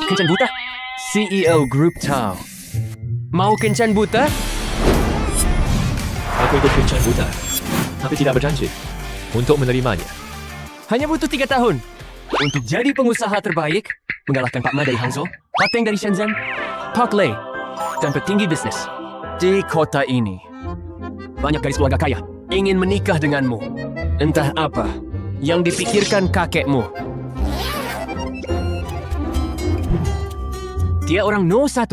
Kencan buta? CEO Group Tau. Mau kencan buta? Aku ikut kencan buta, tapi tidak berjanji untuk menerimanya. Hanya butuh 3 tahun untuk jadi pengusaha terbaik, mengalahkan Pak Ma dari Hangzhou, Pak Teng dari Shenzhen, Pak Lei, dan petinggi bisnis di kota ini. Banyak garis keluarga kaya ingin menikah denganmu. Entah apa yang dipikirkan kakekmu. Dia orang No. 1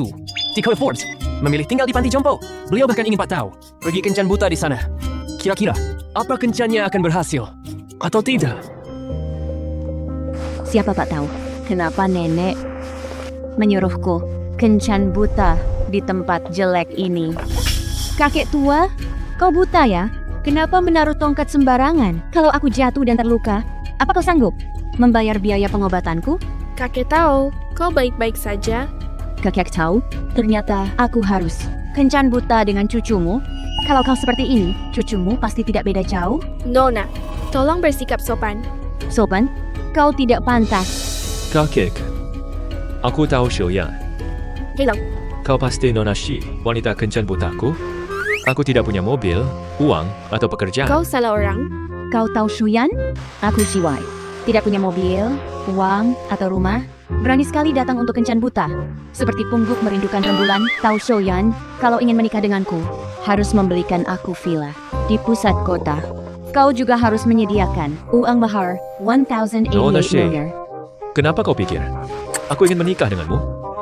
di kode Forbes, memilih tinggal di panti jompo. Beliau bahkan ingin Pak Tau pergi kencan buta di sana. Kira-kira, apa kencannya akan berhasil atau tidak? Siapa Pak Tau? Kenapa nenek menyuruhku kencan buta di tempat jelek ini? Kakek tua, kau buta ya? Kenapa menaruh tongkat sembarangan? Kalau aku jatuh dan terluka, apa kau sanggup membayar biaya pengobatanku? Kakek tahu, kau baik-baik saja. Kakek tahu, ternyata aku harus kencan buta dengan cucumu. Kalau kau seperti ini, cucumu pasti tidak beda jauh. Nona, tolong bersikap sopan. Sopan, kau tidak pantas. Kakek, aku tahu Xiuyan. Hello. Kau pasti Nona Shi, wanita kencan butaku. Aku tidak punya mobil, uang, atau pekerjaan. Kau salah orang. Kau tahu Shuyan? Aku Shiwai. Tidak punya mobil, uang, atau rumah. Berani sekali datang untuk kencan buta. Seperti pungguk merindukan rembulan, tahu Shuyan, kalau ingin menikah denganku, harus membelikan aku villa di pusat kota. Kau juga harus menyediakan uang mahar 1,088 Nona Shi, miliar. kenapa kau pikir aku ingin menikah denganmu?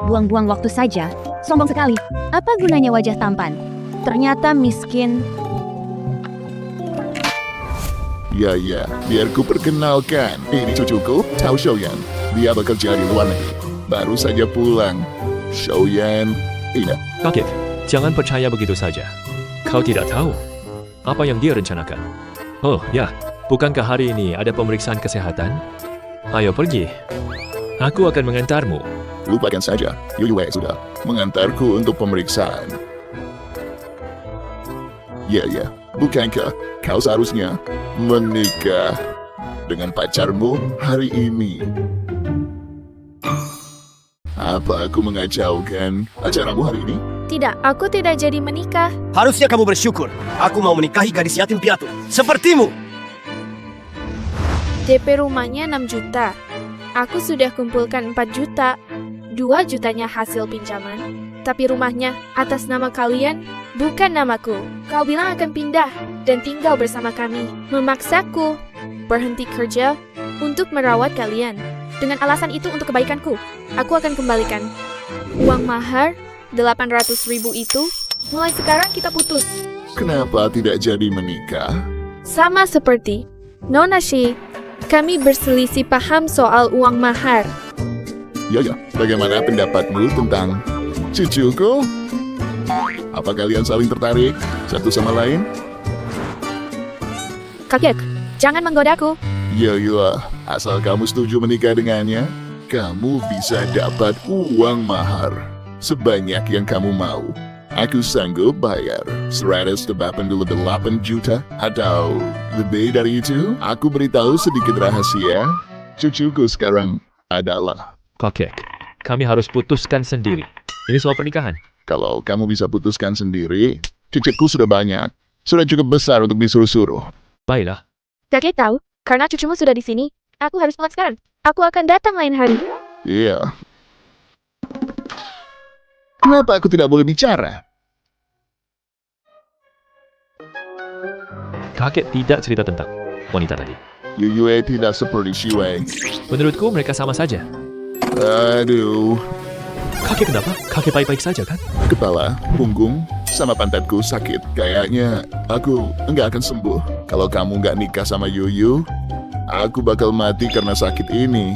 Buang-buang waktu saja. Sombong sekali. Apa gunanya wajah tampan? Ternyata miskin. Ya, biar ku perkenalkan. Ini cucuku, Tau Xiuyan. Dia bekerja di luar negeri. Baru saja pulang. Xiuyan, ini. Kakek, jangan percaya begitu saja. Kau tidak tahu apa yang dia rencanakan. Oh ya, bukankah hari ini ada pemeriksaan kesehatan? Ayo pergi. Aku akan mengantarmu. Lupakan saja, Yuyue sudah mengantarku untuk pemeriksaan. Ya, bukankah kau seharusnya menikah dengan pacarmu hari ini? Apa aku mengacaukan acaramu hari ini? Tidak, aku tidak jadi menikah. Harusnya kamu bersyukur. Aku mau menikahi gadis yatim piatu sepertimu. DP rumahnya 6 juta. Aku sudah kumpulkan 4 juta. 2 jutanya hasil pinjaman. Tapi rumahnya atas nama kalian, bukan namaku. Kau bilang akan pindah dan tinggal bersama kami. Memaksaku berhenti kerja untuk merawat kalian. Dengan alasan itu untuk kebaikanku, aku akan kembalikan. Uang mahar 800.000 itu, mulai sekarang kita putus. Kenapa tidak jadi menikah? Sama seperti Nona Shi, kami berselisih paham soal uang mahar. Ya, bagaimana pendapatmu tentang cucuku? Apa kalian saling tertarik satu sama lain? Kakek, jangan menggodaku. Ya, asal kamu setuju menikah dengannya, kamu bisa dapat uang mahar sebanyak yang kamu mau. Aku sanggup bayar 188 juta atau lebih dari itu. Aku beritahu sedikit rahasia. Cucuku sekarang adalah... Kakek, kami harus putuskan sendiri. Ini soal pernikahan. Kalau kamu bisa putuskan sendiri, cucuku sudah banyak. Sudah cukup besar untuk disuruh-suruh. Baiklah. Kakek tahu, karena cucumu sudah di sini, aku harus pulang sekarang. Aku akan datang lain hari. Iya. Kenapa aku tidak boleh bicara? Kakek tidak cerita tentang wanita tadi. Yuyue tidak seperti Shiwei. Menurutku mereka sama saja. Aduh, Kakek kenapa? Kakek baik-baik saja kan? kepala, punggung, sama pantatku sakit. Kayaknya aku nggak akan sembuh. Kalau kamu nggak nikah sama Yuyu, aku bakal mati karena sakit ini.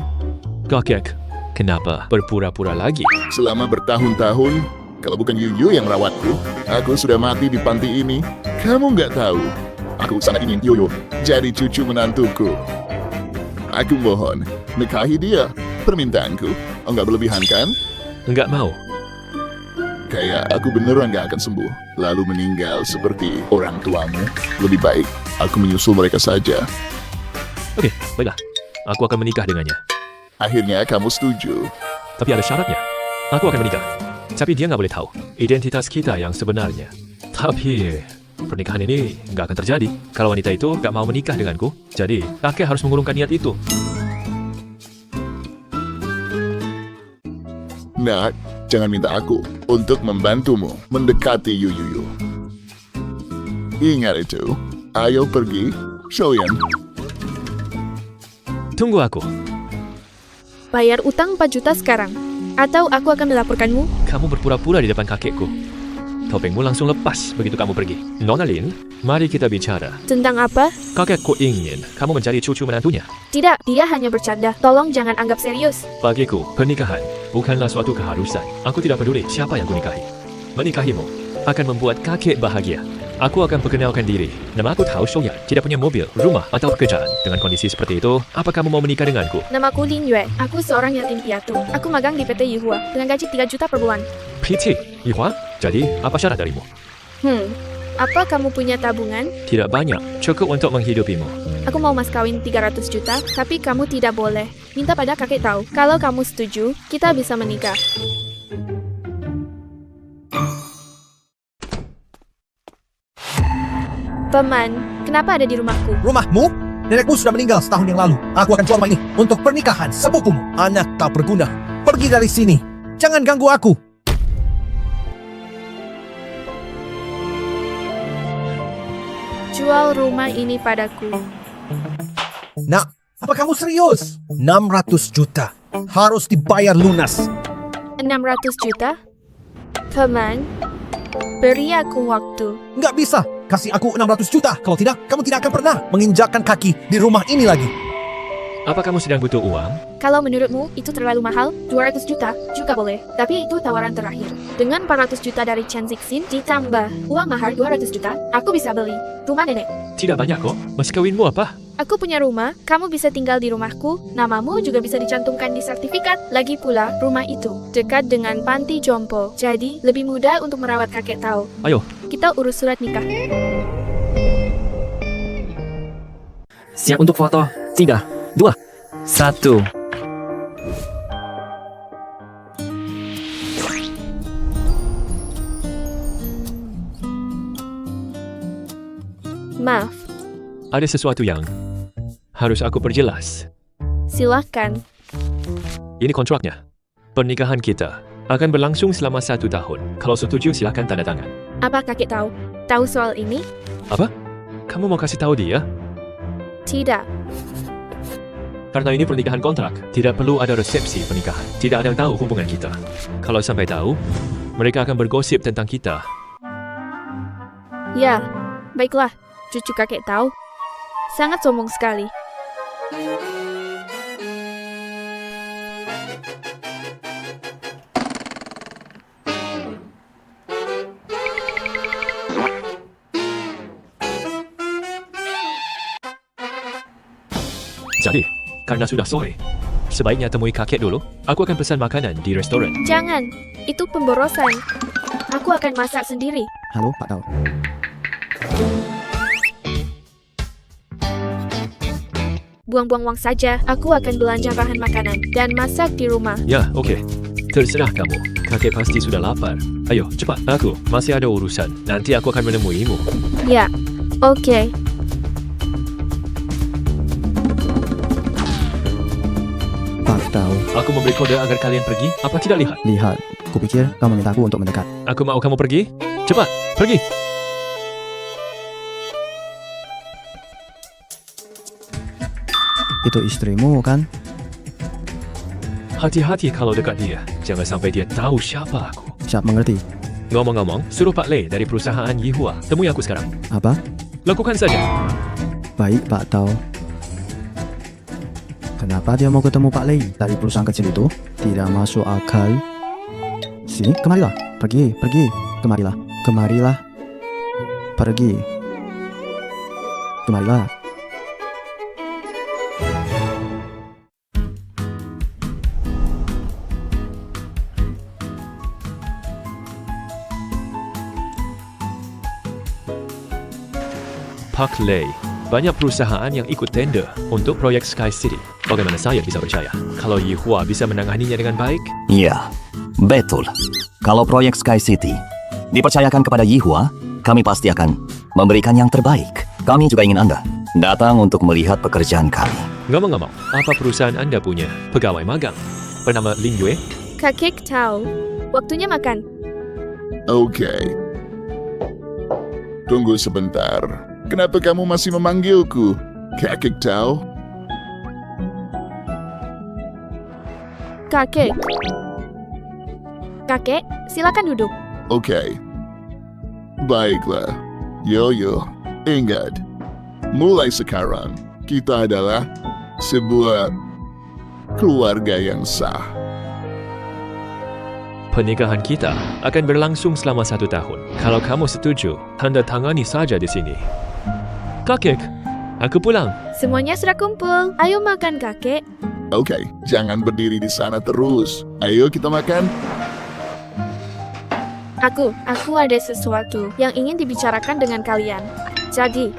Kakek, kenapa berpura-pura lagi? Selama bertahun-tahun, kalau bukan Yuyu yang merawatku, aku sudah mati di panti ini. Kamu nggak tahu. Aku sangat ingin Yuyu jadi cucu menantuku. Aku mohon, nikahi dia. Permintaanku, enggak berlebihan kan? Enggak mau. Kayak aku beneran nggak akan sembuh, lalu meninggal seperti orang tuamu. Lebih baik, aku menyusul mereka saja. Oke, baiklah. Aku akan menikah dengannya. Akhirnya kamu setuju. Tapi ada syaratnya. Aku akan menikah. Tapi dia nggak boleh tahu identitas kita yang sebenarnya. Tapi pernikahan ini nggak akan terjadi kalau wanita itu nggak mau menikah denganku. Jadi kakek harus mengurungkan niat itu. Nak, jangan minta aku untuk membantumu mendekati Yuyuyu. Ingat itu. Ayo pergi, Shoyan. Tunggu aku. Bayar utang 4 juta sekarang. Atau aku akan melaporkanmu. Kamu berpura-pura di depan kakekku. Topengmu langsung lepas begitu kamu pergi. Nona Lin, mari kita bicara. Tentang apa? Kakekku ingin kamu mencari cucu menantunya. Tidak, dia hanya bercanda. Tolong jangan anggap serius. Bagiku, pernikahan bukanlah suatu keharusan. Aku tidak peduli siapa yang kunikahi. Menikahimu akan membuat kakek bahagia. Aku akan perkenalkan diri. Nama aku Tao Shoyan. Tidak punya mobil, rumah, atau pekerjaan. Dengan kondisi seperti itu, apa kamu mau menikah denganku? Namaku Lin Yue. Aku seorang yatim piatu. Aku magang di PT Yihua dengan gaji 3 juta per bulan. PT, Yihua? Jadi, apa syarat darimu? Apa kamu punya tabungan? Tidak banyak, cukup untuk menghidupimu. Aku mau mas kawin 300 juta, tapi kamu tidak boleh. Minta pada kakek tahu. Kalau kamu setuju, kita bisa menikah. Teman, kenapa ada di rumahku? Rumahmu? Nenekmu sudah meninggal setahun yang lalu. Aku akan jual rumah ini untuk pernikahan sepupumu. Anak tak berguna. Pergi dari sini. Jangan ganggu aku. Jual rumah ini padaku. Nak, apa kamu serius? 600 juta. Harus dibayar lunas. 600 juta? Teman, beri aku waktu. Nggak bisa. Kasih aku 600 juta. Kalau tidak, kamu tidak akan pernah menginjakkan kaki di rumah ini lagi. Apa kamu sedang butuh uang? Kalau menurutmu itu terlalu mahal, 200 juta juga boleh. Tapi itu tawaran terakhir. Dengan 400 juta dari Chen Zixin ditambah uang mahar 200 juta, aku bisa beli rumah nenek. Tidak banyak kok. Mas kawinmu apa? Aku punya rumah, kamu bisa tinggal di rumahku, namamu juga bisa dicantumkan di sertifikat. Lagi pula, rumah itu dekat dengan panti jompo, jadi lebih mudah untuk merawat kakek tahu. Ayo. Kita urus surat nikah. Siap untuk foto? 3, 2, 1. Maaf, Ada sesuatu yang harus aku perjelas. silakan. Ini kontraknya. Pernikahan kita akan berlangsung selama 1 tahun. Kalau setuju, silakan tanda tangan. Apa kakek tahu? Tahu soal ini? Apa? Kamu mau kasih tahu dia? Tidak. Karena ini pernikahan kontrak, tidak perlu ada resepsi pernikahan. Tidak ada yang tahu hubungan kita. Kalau sampai tahu, mereka akan bergosip tentang kita. Ya, baiklah. Cucu kakek tahu. Sangat sombong sekali. Jadi, karena sudah sore, sebaiknya temui kakek dulu. Aku akan pesan makanan di restoran. Jangan, itu pemborosan. Aku akan masak sendiri. Halo, Pak Tao. Buang-buang uang saja, aku akan belanja bahan makanan dan masak di rumah. Ya, oke. Terserah kamu. Kakek pasti sudah lapar. Ayo, cepat. Aku masih ada urusan. Nanti aku akan menemuimu. Ya, oke. Pak Tao, Aku memberi kode agar kalian pergi. Apa tidak lihat? lihat. Kupikir kamu minta aku untuk mendekat. Aku mau kamu pergi. Cepat, pergi. Itu istrimu kan? Hati-hati kalau dekat dia. Jangan sampai dia tahu siapa aku. Siap mengerti. Ngomong-ngomong, suruh Pak Lei dari perusahaan Yihua temui aku sekarang. Apa? Lakukan saja. Baik, Pak Tao. Kenapa dia mau ketemu Pak Lei dari perusahaan kecil itu? Tidak masuk akal. Sini, kemarilah. Pergi, pergi. Kemarilah. Kemarilah. Pergi. Kemarilah. Park Lei. Banyak perusahaan yang ikut tender untuk proyek Sky City. Bagaimana saya bisa percaya kalau Yihua bisa menanganinya dengan baik? Iya, betul. Kalau proyek Sky City dipercayakan kepada Yihua, kami pasti akan memberikan yang terbaik. Kami juga ingin Anda datang untuk melihat pekerjaan kami. Ngomong-ngomong, apa perusahaan Anda punya pegawai magang bernama Lin Yue? Kakek tahu. Waktunya makan. Oke. Tunggu sebentar. Kenapa kamu masih memanggilku? Kakek tahu? Kakek. Kakek, silakan duduk. Oke. Baiklah. Yoyo, ingat. Mulai sekarang, kita adalah sebuah keluarga yang sah. Pernikahan kita akan berlangsung selama 1 tahun. Kalau kamu setuju, tanda tangani saja di sini. Kakek, aku pulang. Semuanya sudah kumpul. Ayo makan, kakek. Oke, jangan berdiri di sana terus. Ayo kita makan. Aku ada sesuatu yang ingin dibicarakan dengan kalian. Jadi,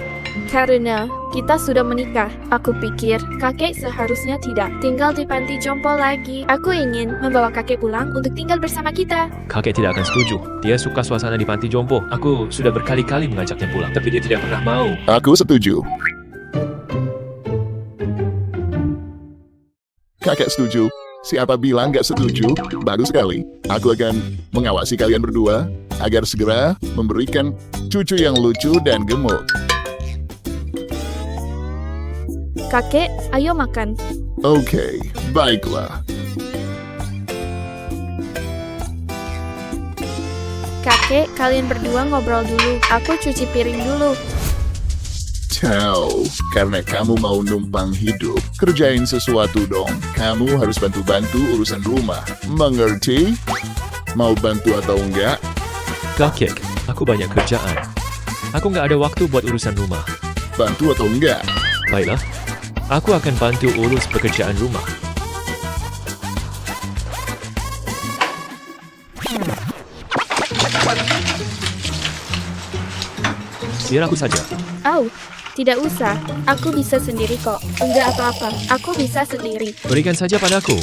karena kita sudah menikah, aku pikir kakek seharusnya tidak tinggal di panti jompo lagi. Aku ingin membawa kakek pulang untuk tinggal bersama kita. Kakek tidak akan setuju. Dia suka suasana di panti jompo. Aku sudah berkali-kali mengajaknya pulang, tapi dia tidak pernah mau. Aku setuju. Kakek setuju. Siapa bilang gak setuju? Bagus sekali. Aku akan mengawasi kalian berdua agar segera memberikan cucu yang lucu dan gemuk. Kakek, ayo makan. Oke, baiklah. Kakek, kalian berdua ngobrol dulu. Aku cuci piring dulu. Tahu, karena kamu mau numpang hidup, kerjain sesuatu dong. Kamu harus bantu-bantu urusan rumah. Mengerti? Mau bantu atau enggak? Kakek, aku banyak kerjaan. Aku nggak ada waktu buat urusan rumah. Bantu atau enggak? Baiklah, aku akan bantu urus pekerjaan rumah. Biar aku saja. Tidak usah. Aku bisa sendiri kok. Enggak apa-apa. Aku bisa sendiri. Berikan saja padaku.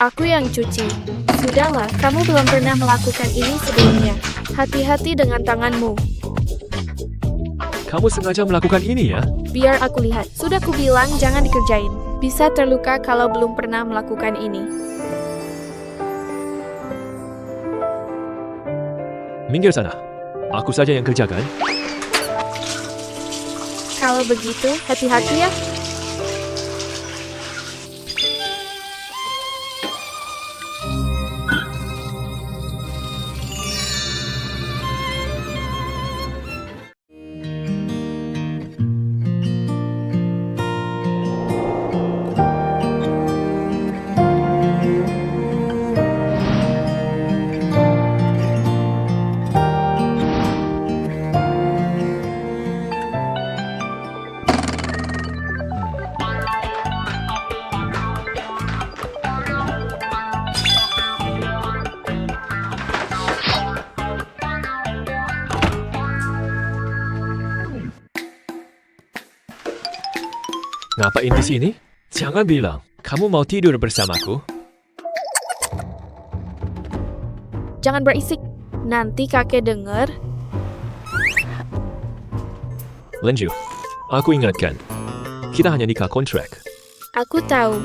Aku yang cuci. Sudahlah, kamu belum pernah melakukan ini sebelumnya. Hati-hati dengan tanganmu. Kamu sengaja melakukan ini ya? Biar aku lihat. Sudah kubilang jangan dikerjain. Bisa terluka kalau belum pernah melakukan ini. Minggir sana. Aku saja yang kerjakan. Kalau begitu, hati-hati ya. Ngapain di sini? Jangan bilang, kamu mau tidur bersamaku? Jangan berisik. Nanti kakek dengar. Lenju, aku ingatkan. Kita hanya nikah kontrak. Aku tahu.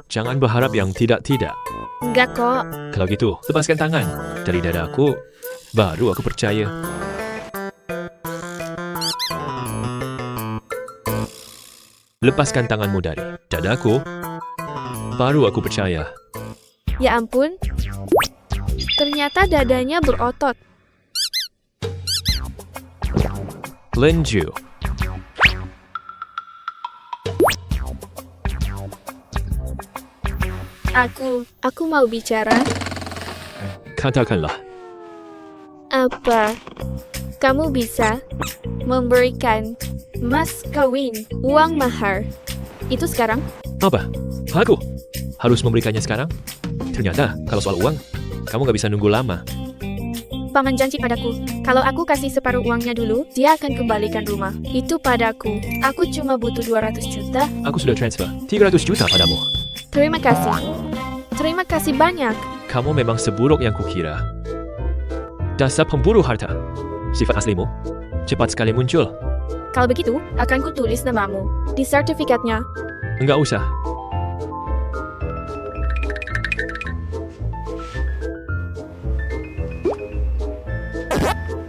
Jangan berharap yang tidak-tidak. Enggak kok. Kalau gitu, lepaskan tangan dari dadaku, baru aku percaya. Lepaskan tanganmu dari dadaku, baru aku percaya. Ya ampun. Ternyata dadanya berotot. Lenju, Aku mau bicara. katakanlah. Apa? kamu bisa memberikan mas kawin, uang mahar. Itu sekarang? Apa? Aku? Harus memberikannya sekarang? Ternyata, kalau soal uang, kamu nggak bisa nunggu lama. Paman janji padaku, kalau aku kasih separuh uangnya dulu, dia akan kembalikan rumah. Itu padaku. Aku cuma butuh 200 juta. Aku sudah transfer 300 juta padamu. Terima kasih. Terima kasih banyak. Kamu memang seburuk yang kukira. Dasar pemburu harta. Sifat aslimu cepat sekali muncul. Kalau begitu, akan kutulis namamu di sertifikatnya. Enggak usah.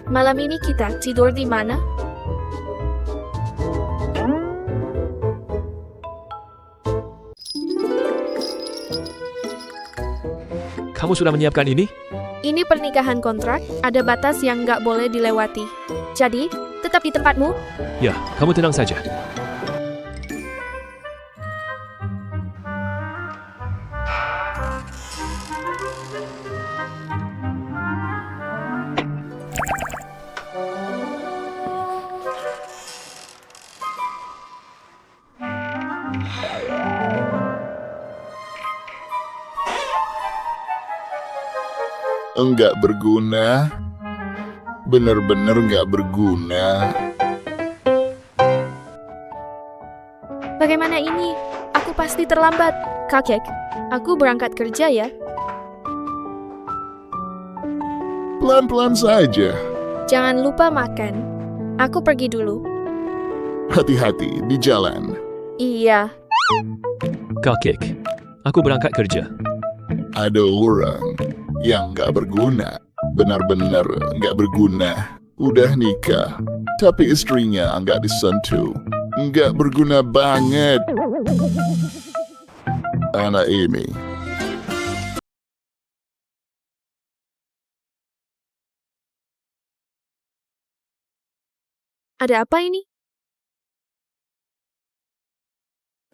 Malam ini kita tidur di mana? Kamu sudah menyiapkan ini? Ini pernikahan kontrak, ada batas yang nggak boleh dilewati. Jadi, tetap di tempatmu. Ya, kamu tenang saja. Enggak berguna. Bener-bener enggak berguna. Bagaimana ini? Aku pasti terlambat. Kakek, aku berangkat kerja ya. Pelan-pelan saja. Jangan lupa makan. Aku pergi dulu. Hati-hati di jalan. Iya. Kakek, aku berangkat kerja. Ada orang yang nggak berguna. Benar-benar nggak berguna. Udah nikah, tapi istrinya nggak disentuh. Nggak berguna banget. Anak ini. Ada apa ini?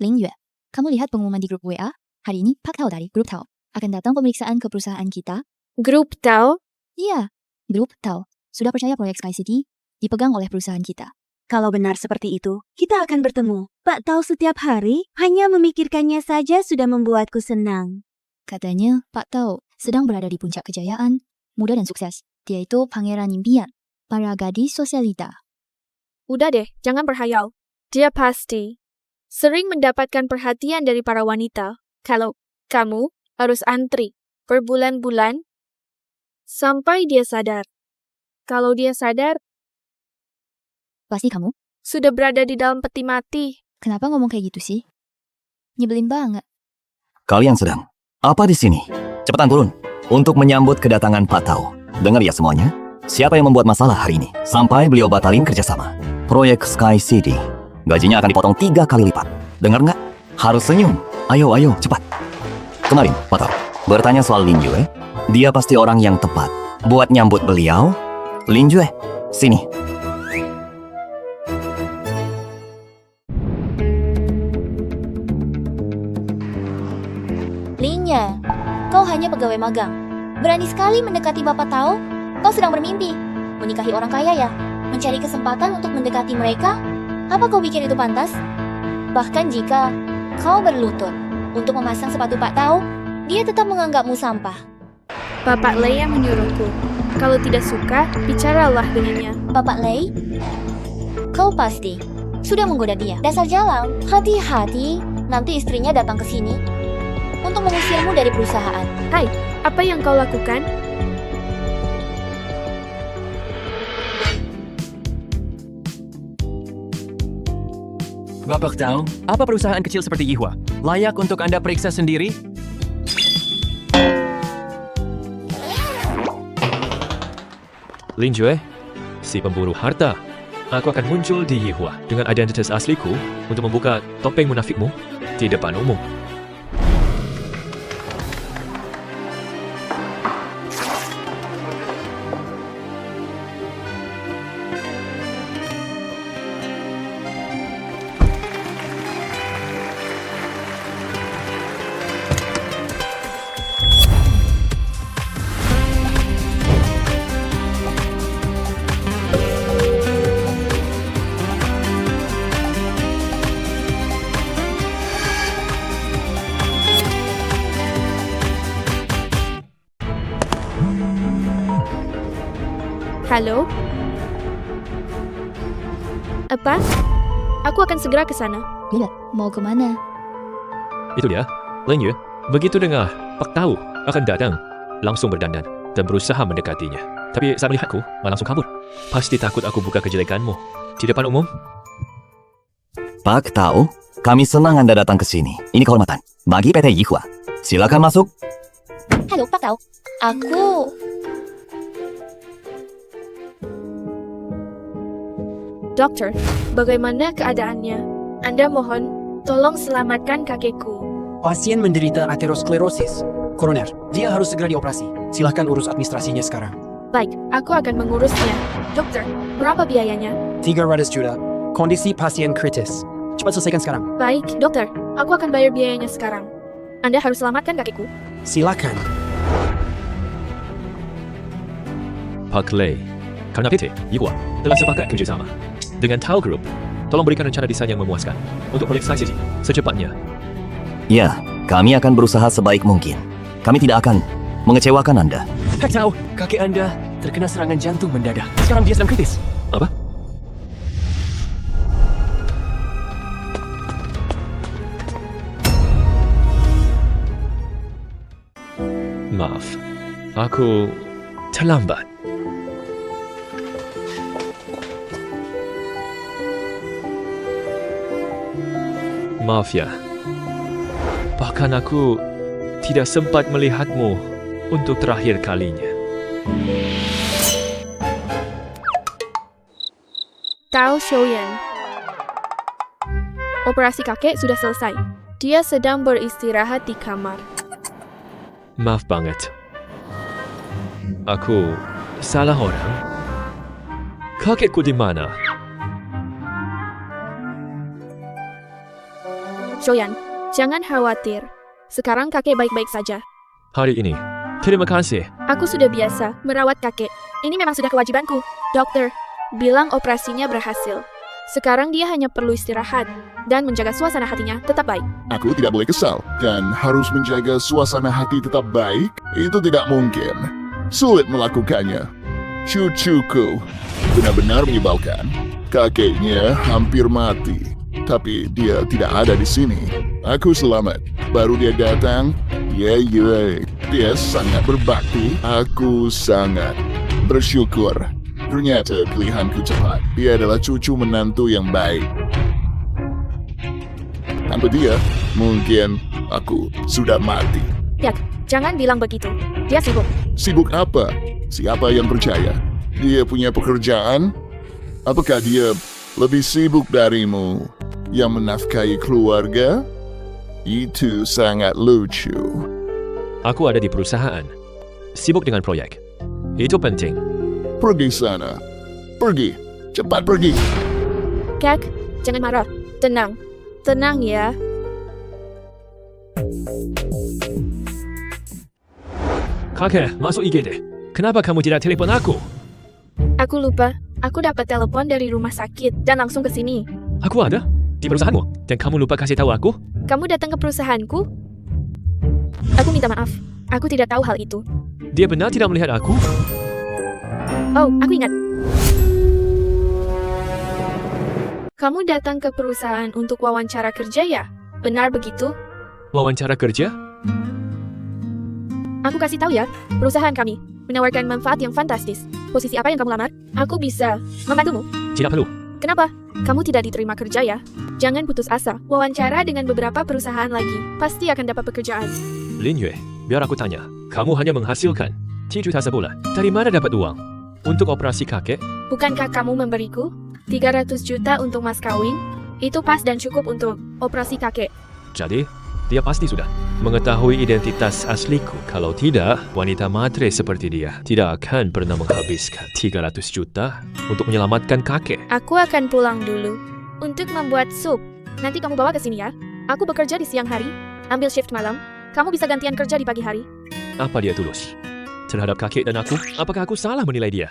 Ling Yue, kamu lihat pengumuman di grup WA? Hari ini Pak Tao dari grup Tao akan datang pemeriksaan ke perusahaan kita. Grup Tao? Iya, grup Tao sudah percaya proyek Sky City dipegang oleh perusahaan kita. Kalau benar seperti itu, kita akan bertemu. Pak Tao setiap hari hanya memikirkannya saja sudah membuatku senang. Katanya Pak Tao sedang berada di puncak kejayaan, muda dan sukses. Dia itu pangeran impian para gadis sosialita. Udah deh, jangan berhayal. Dia pasti sering mendapatkan perhatian dari para wanita. Kalau kamu harus antri berbulan-bulan sampai dia sadar. Kalau dia sadar, Pasti kamu? sudah berada di dalam peti mati. Kenapa ngomong kayak gitu sih? Nyebelin banget. Kalian sedang apa di sini? Cepetan turun untuk menyambut kedatangan Pak Tao. Dengar ya semuanya. Siapa yang membuat masalah hari ini? Sampai beliau batalin kerjasama. Proyek Sky City. Gajinya akan dipotong 3 kali lipat. Dengar nggak? Harus senyum. Ayo, cepat. Kemarin, Pak Tao bertanya soal Lin Yue. Dia pasti orang yang tepat buat nyambut beliau. Lin Yue, sini. Linya, kau hanya pegawai magang. Berani sekali mendekati Bapak Tao? Kau sedang bermimpi. Menikahi orang kaya ya? Mencari kesempatan untuk mendekati mereka? Apa kau pikir itu pantas? Bahkan jika kau berlutut untuk memasang sepatu Pak Tao, dia tetap menganggapmu sampah. Bapak Lei yang menyuruhku. Kalau tidak suka, bicaralah dengannya. Bapak Lei, kau pasti sudah menggoda dia. Dasar jalang, hati-hati, nanti istrinya datang ke sini untuk mengusirmu dari perusahaan. Hai, apa yang kau lakukan? Bapak tahu, apa perusahaan kecil seperti Yihua layak untuk Anda periksa sendiri? Lin Yue, si pemburu harta. Aku akan muncul di Yihua dengan identitas asliku untuk membuka topeng munafikmu di depan umum. Halo? Apa? Aku akan segera ke sana. Bila, mau kemana? Itu dia, Lin Yue. Begitu dengar Pak Tau akan datang, langsung berdandan dan berusaha mendekatinya. Tapi saat melihatku, malah langsung kabur. Pasti takut aku buka kejelekanmu di depan umum. Pak Tau, kami senang Anda datang ke sini. Ini kehormatan bagi PT Yihua. Silakan masuk. Halo, Pak Tau. Aku... Dokter, bagaimana keadaannya? Anda mohon, tolong selamatkan kakekku. Pasien menderita aterosklerosis koroner. Dia harus segera dioperasi. Silahkan urus administrasinya sekarang. Baik, aku akan mengurusnya. Dokter, berapa biayanya? 300 juta. Kondisi pasien kritis. Cepat selesaikan sekarang. Baik, dokter, aku akan bayar biayanya sekarang. Anda harus selamatkan kakekku. Silakan. Pak Lei, karena PT Yihua telah sepakat kerjasama dengan Tau Group, tolong berikan rencana desain yang memuaskan untuk proyek Sky City secepatnya. Ya, kami akan berusaha sebaik mungkin. Kami tidak akan mengecewakan Anda. Pak Tau, kakek Anda terkena serangan jantung mendadak. Sekarang dia sedang kritis. Apa? Maaf, aku terlambat. Maaf ya, bahkan aku tidak sempat melihatmu untuk terakhir kalinya. Tao Shouyan. Operasi kakek sudah selesai. Dia sedang beristirahat di kamar. Maaf banget. Aku salah orang. Kakekku di mana? Shouyan, jangan khawatir. Sekarang kakek baik-baik saja. Hari ini, terima kasih. Aku sudah biasa merawat kakek. Ini memang sudah kewajibanku. Dokter, bilang operasinya berhasil. Sekarang dia hanya perlu istirahat dan menjaga suasana hatinya tetap baik. Aku tidak boleh kesal dan harus menjaga suasana hati tetap baik. Itu tidak mungkin. Sulit melakukannya. Cucuku benar-benar menyebalkan. Kakeknya hampir mati, tapi dia tidak ada di sini. Aku selamat. Baru dia datang. Dia sangat berbakti. Aku sangat bersyukur. Ternyata pilihanku cepat. Dia adalah cucu menantu yang baik. Tanpa dia, mungkin aku sudah mati. Yak, jangan bilang begitu. Dia sibuk. Sibuk apa? Siapa yang percaya? Dia punya pekerjaan? Apakah dia lebih sibuk darimu yang menafkahi keluarga? Itu sangat lucu. Aku ada di perusahaan, sibuk dengan proyek. Itu penting. Pergi sana. Pergi. Cepat pergi. Kak, jangan marah. Tenang. Tenang ya. Kakek, masuk IGD. Kenapa kamu tidak telepon aku? Aku lupa. Aku dapat telepon dari rumah sakit dan langsung ke sini. Aku ada di perusahaanmu, dan kamu lupa kasih tahu aku? Kamu datang ke perusahaanku? Aku minta maaf. Aku tidak tahu hal itu. Dia benar tidak melihat aku? Oh, aku ingat. Kamu datang ke perusahaan untuk wawancara kerja ya? Benar begitu? Wawancara kerja? Aku kasih tahu ya, perusahaan kami menawarkan manfaat yang fantastis. Posisi apa yang kamu lamar? Aku bisa membantumu. Tidak perlu. Kenapa? Kamu tidak diterima kerja ya? Jangan putus asa. Wawancara dengan beberapa perusahaan lagi. Pasti akan dapat pekerjaan. Lin Yue, biar aku tanya. Kamu hanya menghasilkan 3 juta sebulan. Dari mana dapat uang? Untuk operasi kakek? Bukankah kamu memberiku 300 juta untuk mas kawin? Itu pas dan cukup untuk operasi kakek. Jadi, dia pasti sudah mengetahui identitas asliku. Kalau tidak, wanita matre seperti dia tidak akan pernah menghabiskan 300 juta untuk menyelamatkan kakek. Aku akan pulang dulu untuk membuat sup. Nanti kamu bawa ke sini ya. Aku bekerja di siang hari, ambil shift malam. Kamu bisa gantian kerja di pagi hari. Apa dia tulus terhadap kakek dan aku? Apakah aku salah menilai dia?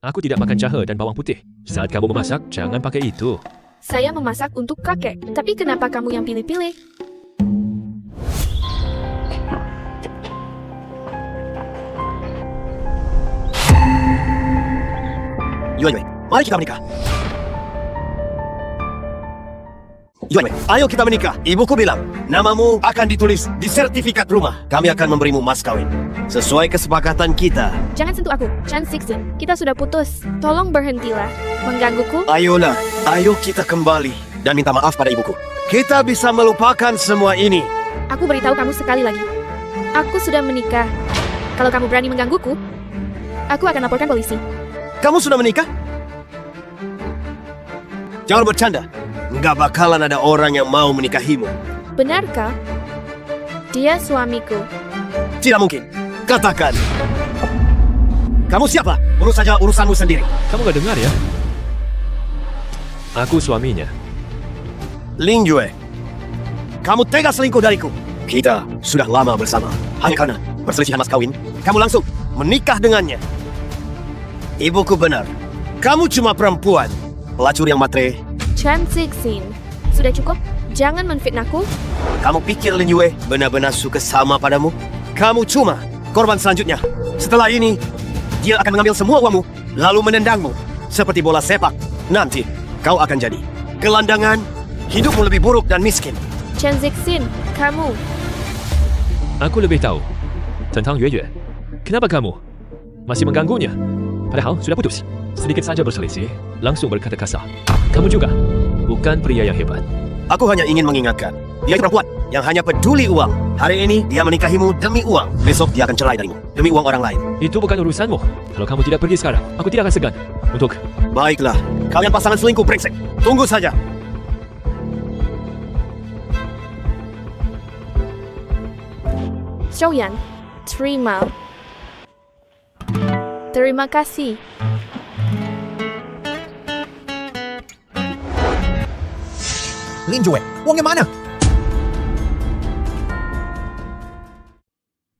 Aku tidak makan jahe dan bawang putih. Saat kamu memasak, jangan pakai itu. Saya memasak untuk kakek. Tapi kenapa kamu yang pilih-pilih? Yue, mari kita menikah. Yue, ayo kita menikah. Ibuku bilang, namamu akan ditulis di sertifikat rumah. Kami akan memberimu mas kawin. Sesuai kesepakatan kita. Jangan sentuh aku, Chan Sixin. Kita sudah putus. Tolong berhentilah menggangguku. Ayolah, ayo kita kembali. Dan minta maaf pada ibuku. Kita bisa melupakan semua ini. Aku beritahu kamu sekali lagi. Aku sudah menikah. Kalau kamu berani menggangguku, aku akan laporkan polisi. Kamu sudah menikah? Jangan bercanda. Nggak bakalan ada orang yang mau menikahimu. Benarkah? Dia suamiku. Tidak mungkin. Katakan. Kamu siapa? Urus saja urusanmu sendiri. Kamu gak dengar ya? Aku suaminya. Ling Yue, kamu tega selingkuh dariku. Kita sudah lama bersama. Hanya karena perselisihan mas kawin, kamu langsung menikah dengannya. Ibuku benar. Kamu cuma perempuan. Pelacur yang matre. Chan Sixin, sudah cukup? Jangan menfitnahku. Kamu pikir Lin Yue benar-benar suka sama padamu? Kamu cuma korban selanjutnya. Setelah ini, dia akan mengambil semua uangmu, lalu menendangmu. Seperti bola sepak. Nanti, kau akan jadi gelandangan, hidupmu lebih buruk dan miskin. Chan Sixin, kamu. Aku lebih tahu tentang Yue Yue. Kenapa kamu masih mengganggunya? Padahal sudah putus. Sedikit saja berselisih, langsung berkata kasar. Kamu juga bukan pria yang hebat. Aku hanya ingin mengingatkan, dia itu perempuan yang hanya peduli uang. Hari ini dia menikahimu demi uang. Besok dia akan cerai darimu demi uang orang lain. Itu bukan urusanmu. Kalau kamu tidak pergi sekarang, aku tidak akan segan untuk... Baiklah, kalian pasangan selingkuh brengsek. Tunggu saja. Xiaoyan, terima. Terima kasih. Lin Yue, uangnya mana?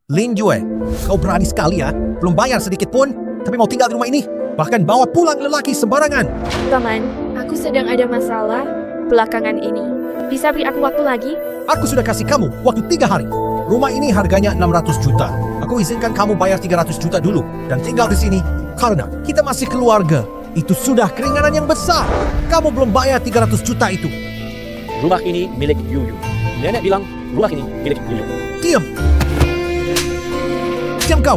Lin Yue, kau berani sekali ya. Belum bayar sedikit pun, tapi mau tinggal di rumah ini. Bahkan bawa pulang lelaki sembarangan. Paman, aku sedang ada masalah belakangan ini. Bisa beri aku waktu lagi? Aku sudah kasih kamu waktu 3 hari. Rumah ini harganya 600 juta. Aku izinkan kamu bayar 300 juta dulu dan tinggal di sini karena kita masih keluarga. Itu sudah keringanan yang besar. Kamu belum bayar 300 juta itu. Rumah ini milik Yuyu. Nenek bilang rumah ini milik Yuyu. Diam. Diam kau.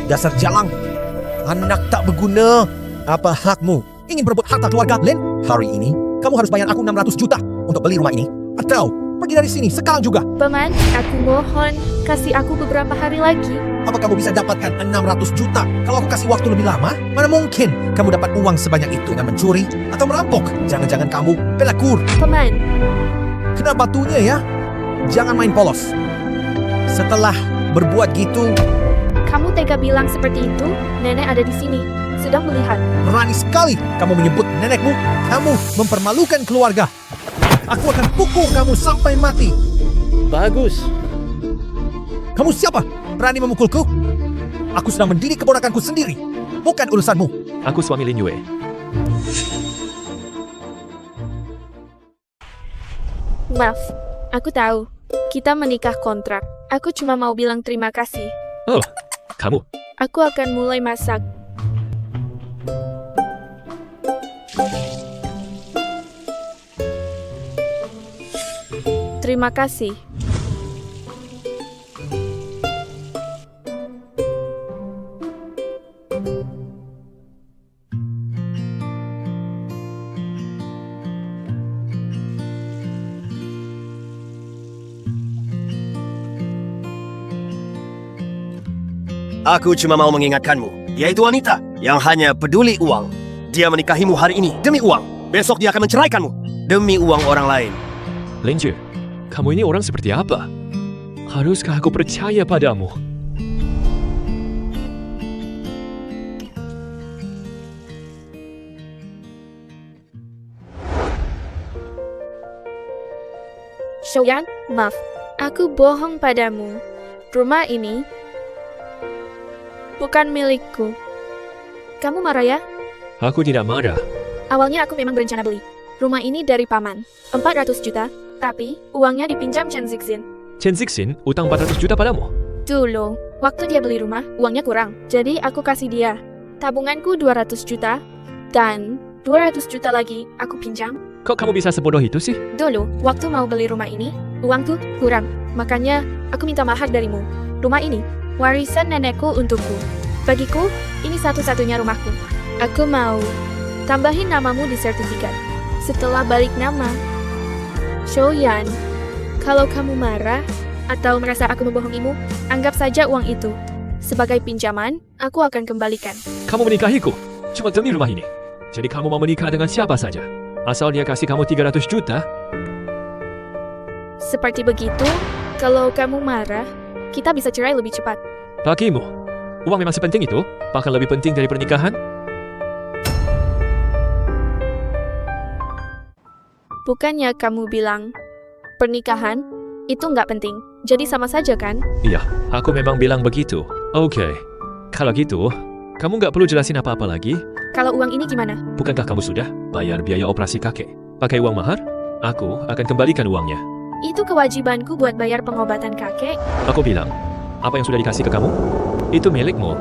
Dasar jalang. Anak tak berguna. Apa hakmu? Ingin berebut harta keluarga, Lin? Hari ini, kamu harus bayar aku 600 juta untuk beli rumah ini. Atau pergi dari sini sekarang juga. Paman, aku mohon kasih aku beberapa hari lagi. Apa kamu bisa dapatkan 600 juta kalau aku kasih waktu lebih lama? Mana mungkin kamu dapat uang sebanyak itu dengan mencuri atau merampok? Jangan-jangan kamu pelacur. Paman, Kena batunya ya. Jangan main polos. Setelah berbuat gitu, kamu tega bilang seperti itu? Nenek ada di sini, sedang melihat. berani sekali kamu menyebut nenekmu. Kamu mempermalukan keluarga. Aku akan pukul kamu sampai mati. Bagus. Kamu siapa? Berani memukulku? Aku sedang mendidik keponakanku sendiri. Bukan urusanmu. Aku suami Lin Yue. Maaf, aku tahu. Kita menikah kontrak. Aku cuma mau bilang terima kasih. Oh, kamu. Aku akan mulai masak. Terima kasih. Aku cuma mau mengingatkanmu, yaitu wanita yang hanya peduli uang. Dia menikahimu hari ini demi uang. Besok dia akan menceraikanmu demi uang orang lain. Lin Yue, kamu ini orang seperti apa? Haruskah aku percaya padamu? Xiaoyan, maaf. Aku bohong padamu. Rumah ini bukan milikku. Kamu marah ya? Aku tidak marah. Awalnya aku memang berencana beli. Rumah ini dari paman. 400 juta. Tapi uangnya dipinjam Chen Zixin. Chen Zixin utang 400 juta padamu. Dulu, waktu dia beli rumah, uangnya kurang. Jadi aku kasih dia. Tabunganku 200 juta, dan 200 juta lagi aku pinjam. Kok kamu bisa sebodoh itu sih? Dulu, waktu mau beli rumah ini, uangku kurang. Makanya, aku minta mahar darimu. Rumah ini, warisan nenekku untukku. Bagiku, ini satu-satunya rumahku. Aku mau tambahin namamu di sertifikat. Setelah balik nama, Shoyan, kalau kamu marah atau merasa aku membohongimu, anggap saja uang itu sebagai pinjaman, aku akan kembalikan. Kamu menikahiku cuma demi rumah ini. Jadi kamu mau menikah dengan siapa saja? Asal dia kasih kamu 300 juta? Seperti begitu, kalau kamu marah, kita bisa cerai lebih cepat. Bagimu, uang memang sepenting itu? Bahkan lebih penting dari pernikahan? Bukannya kamu bilang pernikahan itu nggak penting, jadi sama saja kan? Iya, aku memang bilang begitu. Oke, kalau gitu, kamu nggak perlu jelasin apa-apa lagi. Kalau uang ini gimana? Bukankah kamu sudah bayar biaya operasi kakek? Pakai uang mahar, aku akan kembalikan uangnya. Itu kewajibanku buat bayar pengobatan kakek. Aku bilang, apa yang sudah dikasih ke kamu, itu milikmu.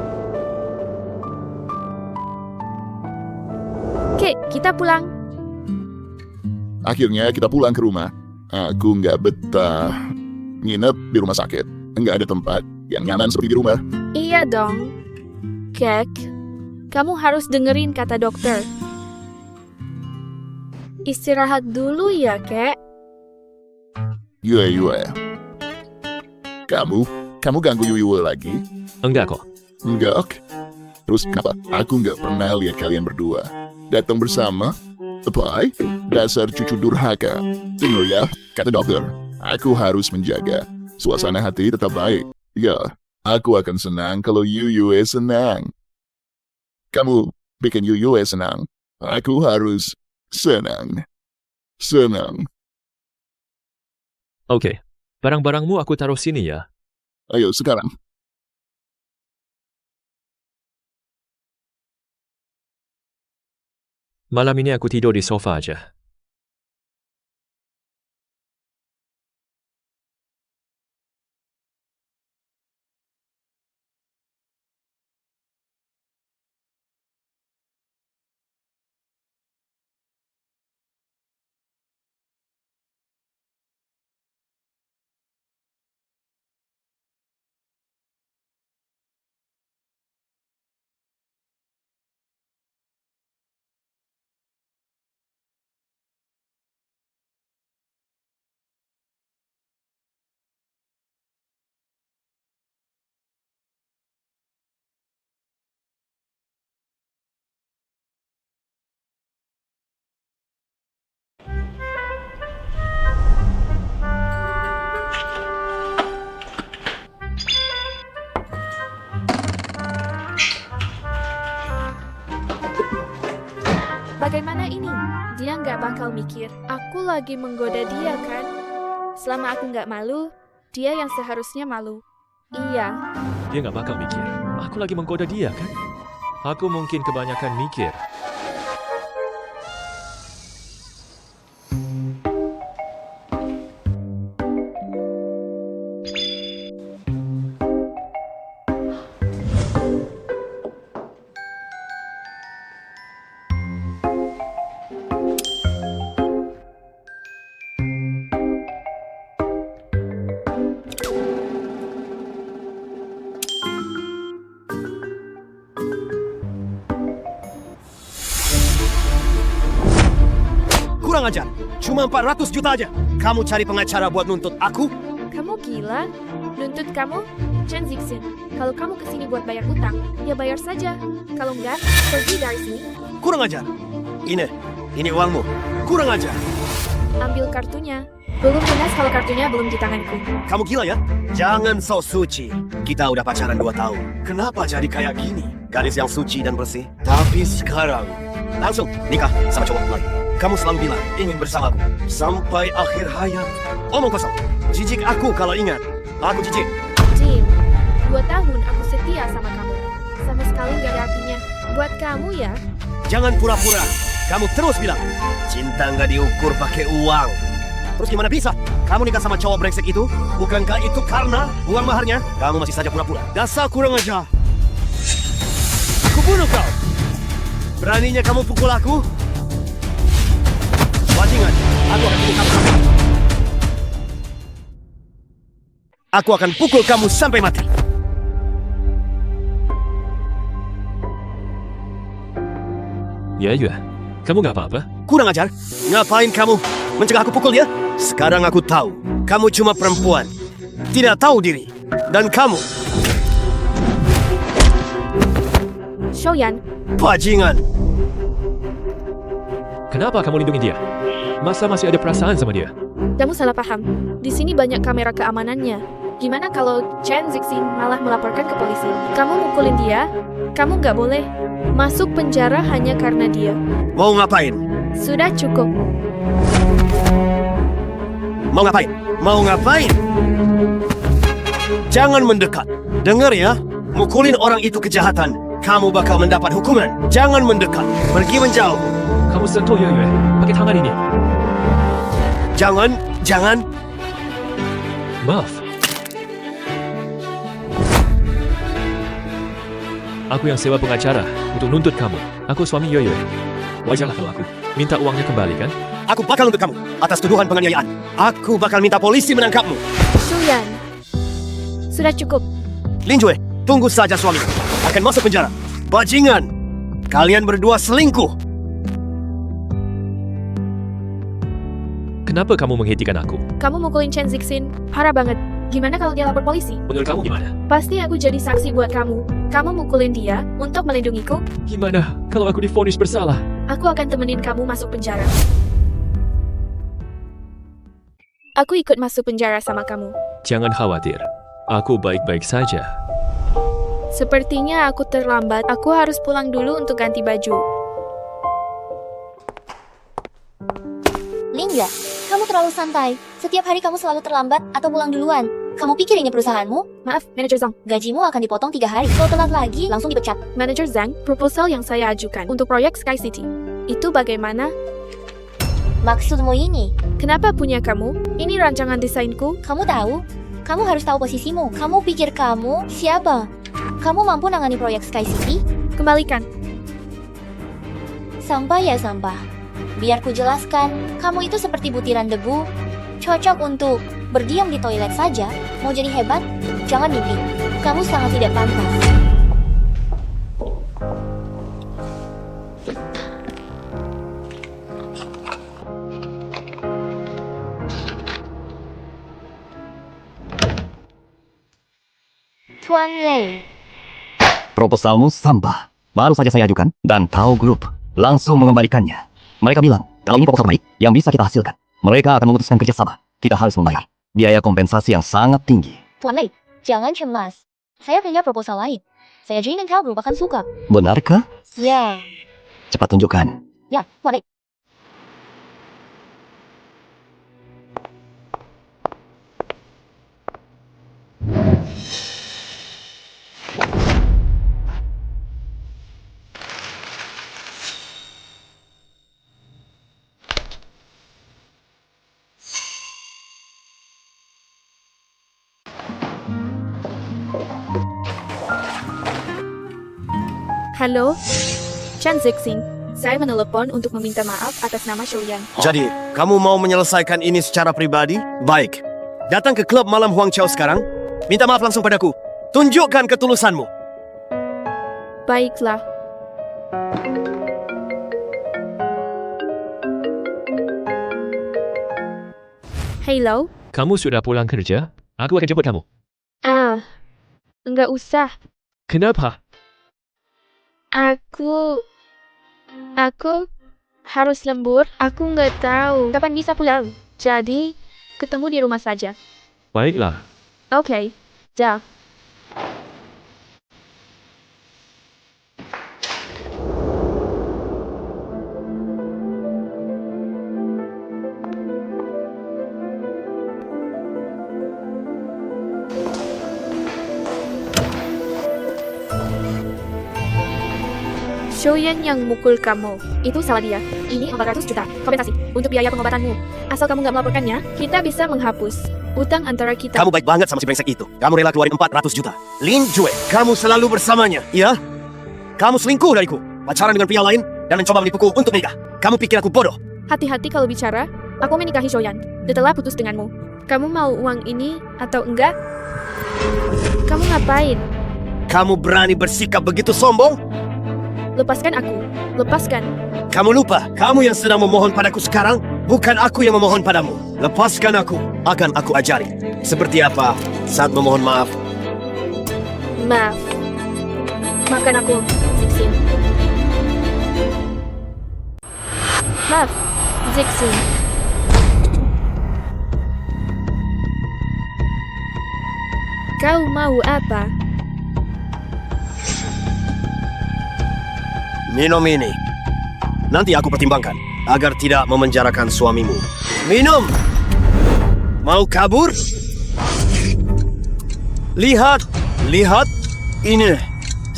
Oke, kita pulang. Akhirnya kita pulang ke rumah. Aku nggak betah nginep di rumah sakit. Nggak ada tempat yang nyaman seperti di rumah. Iya dong. Kek, kamu harus dengerin kata dokter. Istirahat dulu ya, Kek. Yue. Kamu ganggu Yue lagi? Enggak kok. Enggak. Terus kenapa? Aku nggak pernah lihat kalian berdua datang bersama. Apa? Dasar cucu durhaka. Dengar ya, kata dokter. Aku harus menjaga suasana hati tetap baik. Ya, aku akan senang kalau Yue senang. Kamu bikin Yue senang. Aku harus senang. Senang. Oke, barang-barangmu aku taruh sini ya. Ayo sekarang. Malam ini aku tidur di sofa aja. Bagaimana ini? Dia nggak bakal mikir, aku lagi menggoda dia kan? Selama aku nggak malu, dia yang seharusnya malu. Iya. Dia nggak bakal mikir. Aku lagi menggoda dia kan? Aku mungkin kebanyakan mikir. Kurang ajar. Cuma 400 juta aja. Kamu cari pengacara buat nuntut aku? Kamu gila? Nuntut kamu? Chen Zixin, kalau kamu kesini buat bayar utang, ya bayar saja. Kalau enggak, pergi dari sini. Kurang ajar. Ini uangmu. Kurang ajar. Ambil kartunya. Belum lunas kalau kartunya belum di tanganku. Kamu gila ya? Jangan so suci. Kita udah pacaran 2 tahun. Kenapa jadi kayak gini? Gadis yang suci dan bersih. Tapi sekarang, langsung nikah sama cowok lain. Kamu selalu bilang ingin bersamaku sampai akhir hayat. Omong kosong. Jijik aku kalau ingat. Aku jijik. Jim, 2 tahun aku setia sama kamu. Sama sekali gak ada artinya. Buat kamu ya. Jangan pura-pura. Kamu terus bilang, cinta nggak diukur pakai uang. Terus gimana bisa? Kamu nikah sama cowok brengsek itu? Bukankah itu karena uang maharnya? Kamu masih saja pura-pura. Dasar kurang ajar. Aku bunuh kau. Beraninya kamu pukul aku? Bajingan, aku akan pukul kamu. Aku akan pukul kamu sampai mati. Ya, kamu nggak apa-apa? Kurang ajar. Ngapain kamu mencegah aku pukul dia? Sekarang aku tahu. Kamu cuma perempuan. Tidak tahu diri. Dan kamu... Shoyan, bajingan. Kenapa kamu lindungi dia? Masa masih ada perasaan sama dia? kamu salah paham. Di sini banyak kamera keamanannya. Gimana kalau Chen Zixin malah melaporkan ke polisi? Kamu mukulin dia, kamu nggak boleh masuk penjara hanya karena dia. Mau ngapain? Sudah cukup. Mau ngapain? Mau ngapain? Jangan mendekat. Dengar ya, mukulin orang itu kejahatan. Kamu bakal mendapat hukuman. Jangan mendekat. Pergi menjauh. Kamu sentuh Yue, pakai tangan ini. Jangan. Maaf. Aku yang sewa pengacara untuk nuntut kamu. Aku suami Yue. Wajarlah kalau aku minta uangnya kembali, kan? Aku bakal nuntut kamu atas tuduhan penganiayaan. Aku bakal minta polisi menangkapmu. Shuyan, sudah cukup. Lin Jue, tunggu saja suamimu akan masuk penjara. Bajingan, kalian berdua selingkuh. Kenapa kamu menghentikan aku? Kamu mukulin Chen Zixin, parah banget. Gimana kalau dia lapor polisi? Menurut kamu gimana? Pasti aku jadi saksi buat kamu. Kamu mukulin dia untuk melindungiku? Gimana kalau aku divonis bersalah? Aku akan temenin kamu masuk penjara. Aku ikut masuk penjara sama kamu. Jangan khawatir, aku baik-baik saja. Sepertinya aku terlambat. Aku harus pulang dulu untuk ganti baju. Lingga, kamu terlalu santai. Setiap hari kamu selalu terlambat atau pulang duluan. Kamu pikir ini perusahaanmu? Maaf, Manager Zhang. Gajimu akan dipotong 3 hari. Kalau telat lagi, langsung dipecat. Manager Zhang, proposal yang saya ajukan untuk proyek Sky City. Itu bagaimana? Maksudmu ini? Kenapa punya kamu? Ini rancangan desainku. Kamu tahu? Kamu harus tahu posisimu. Kamu pikir kamu siapa? Kamu mampu nangani proyek Sky City? Kembalikan. Sampah ya sampah. Biar ku jelaskan, kamu itu seperti butiran debu. Cocok untuk berdiam di toilet saja. Mau jadi hebat? Jangan mimpi. Kamu sangat tidak pantas. Tuan Lei. Proposalmu sampah. Baru saja saya ajukan dan Tao Group langsung mengembalikannya. Mereka bilang, kalau ini proposal baik yang bisa kita hasilkan, mereka akan memutuskan kerjasama. Kita harus membayar biaya kompensasi yang sangat tinggi. Tuan Lei, jangan cemas. Saya punya proposal lain. Saya Jane dan Tao Group akan suka. Benarkah? Ya. Cepat tunjukkan. Ya, Tuan Lei. Halo, Chen Zixin. Saya menelepon untuk meminta maaf atas nama Shoyan. Jadi, kamu mau menyelesaikan ini secara pribadi? Baik. Datang ke klub malam Huang Chao sekarang. Minta maaf langsung padaku. Tunjukkan ketulusanmu. Baiklah. Hello? Kamu sudah pulang kerja? Aku akan jemput kamu. Enggak usah. Kenapa? Aku harus lembur. Aku nggak tahu kapan bisa pulang. Jadi, ketemu di rumah saja. Baiklah. Oke, dah. Shoyan yang mukul kamu, itu salah dia. Ini 400 juta, kompensasi, untuk biaya pengobatanmu. Asal kamu nggak melaporkannya, kita bisa menghapus utang antara kita. Kamu baik banget sama si brengsek itu. Kamu rela keluarin 400 juta. Lin Jue, kamu selalu bersamanya, ya? Kamu selingkuh dariku, pacaran dengan pria lain, dan mencoba menipuku untuk menikah. Kamu pikir aku bodoh? Hati-hati kalau bicara. Aku menikahi Shoyan. Setelah putus denganmu. Kamu mau uang ini atau enggak? Kamu ngapain? Kamu berani bersikap begitu sombong? Lepaskan aku. Lepaskan. Kamu lupa, kamu yang sedang memohon padaku sekarang, bukan aku yang memohon padamu. Lepaskan aku, akan aku ajari. Seperti apa saat memohon maaf. Maaf. Maafkan aku, Zixin. Maaf, Zixin. Kau mau apa? Minum ini. Nanti aku pertimbangkan, agar tidak memenjarakan suamimu. Minum! Mau kabur? Lihat, lihat, ini.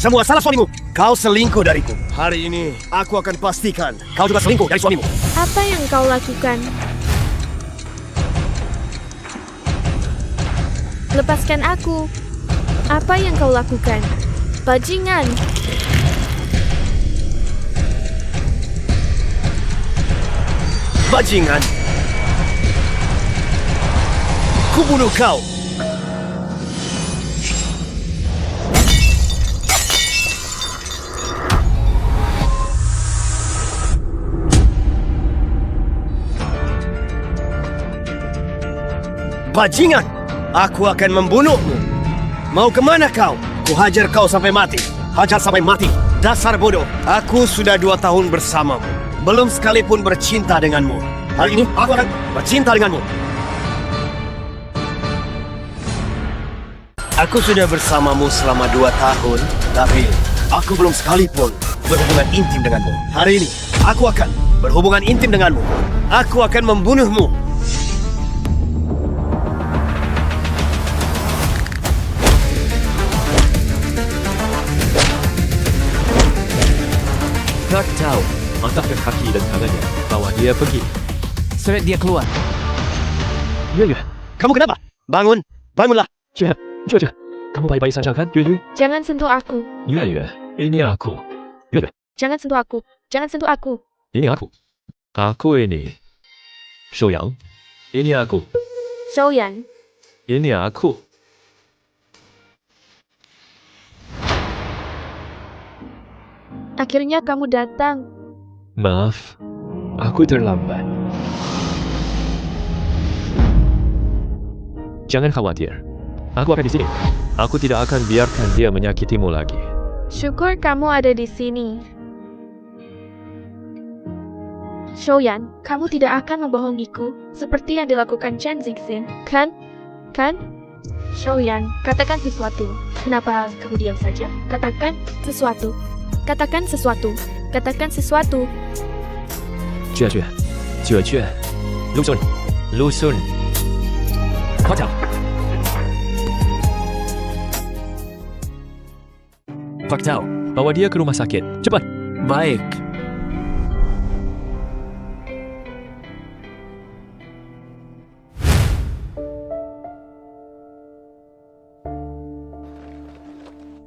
Semua salah suamimu. Kau selingkuh dariku. Hari ini, aku akan pastikan kau juga selingkuh dari suamimu. Apa yang kau lakukan? Lepaskan aku. Apa yang kau lakukan? Bajingan. Bajingan. Kubunuh kau. Bajingan, aku akan membunuhmu. Mau kemana kau? Kuhajar kau sampai mati. Hajar sampai mati. Dasar bodoh. Aku sudah 2 tahun bersamamu. Belum sekalipun bercinta denganmu. Hari ini aku akan bercinta denganmu. Aku sudah bersamamu selama 2 tahun, tapi aku belum sekalipun berhubungan intim denganmu. Hari ini, aku akan berhubungan intim denganmu. Aku akan membunuhmu. Pak Tau, Angkatkan kaki dan tangannya, bawa dia pergi. seret dia keluar. Yue Yue, Kamu kenapa? Bangun, bangunlah. Jue, kamu baik-baik saja kan, Yue Yue? Jangan sentuh aku. Yue Yue, ini aku. Yue Yue, Jangan sentuh aku. Jangan sentuh aku. ini aku. Aku ini. Shouyang, ini aku. Shoyan. Ini aku. Akhirnya kamu datang. Maaf, aku terlambat. Jangan khawatir, aku akan di sini. Aku tidak akan biarkan dia menyakitimu lagi. Syukur kamu ada di sini. Shoyan, kamu tidak akan membohongiku seperti yang dilakukan Chen Zixin, kan? Kan? Shoyan, katakan sesuatu. Kenapa kamu diam saja? Katakan sesuatu. Katakan sesuatu. Katakan sesuatu. Jue, Lu Sun. Pak Tau. Pak Tau. Bawa dia ke rumah sakit, cepat. Baik.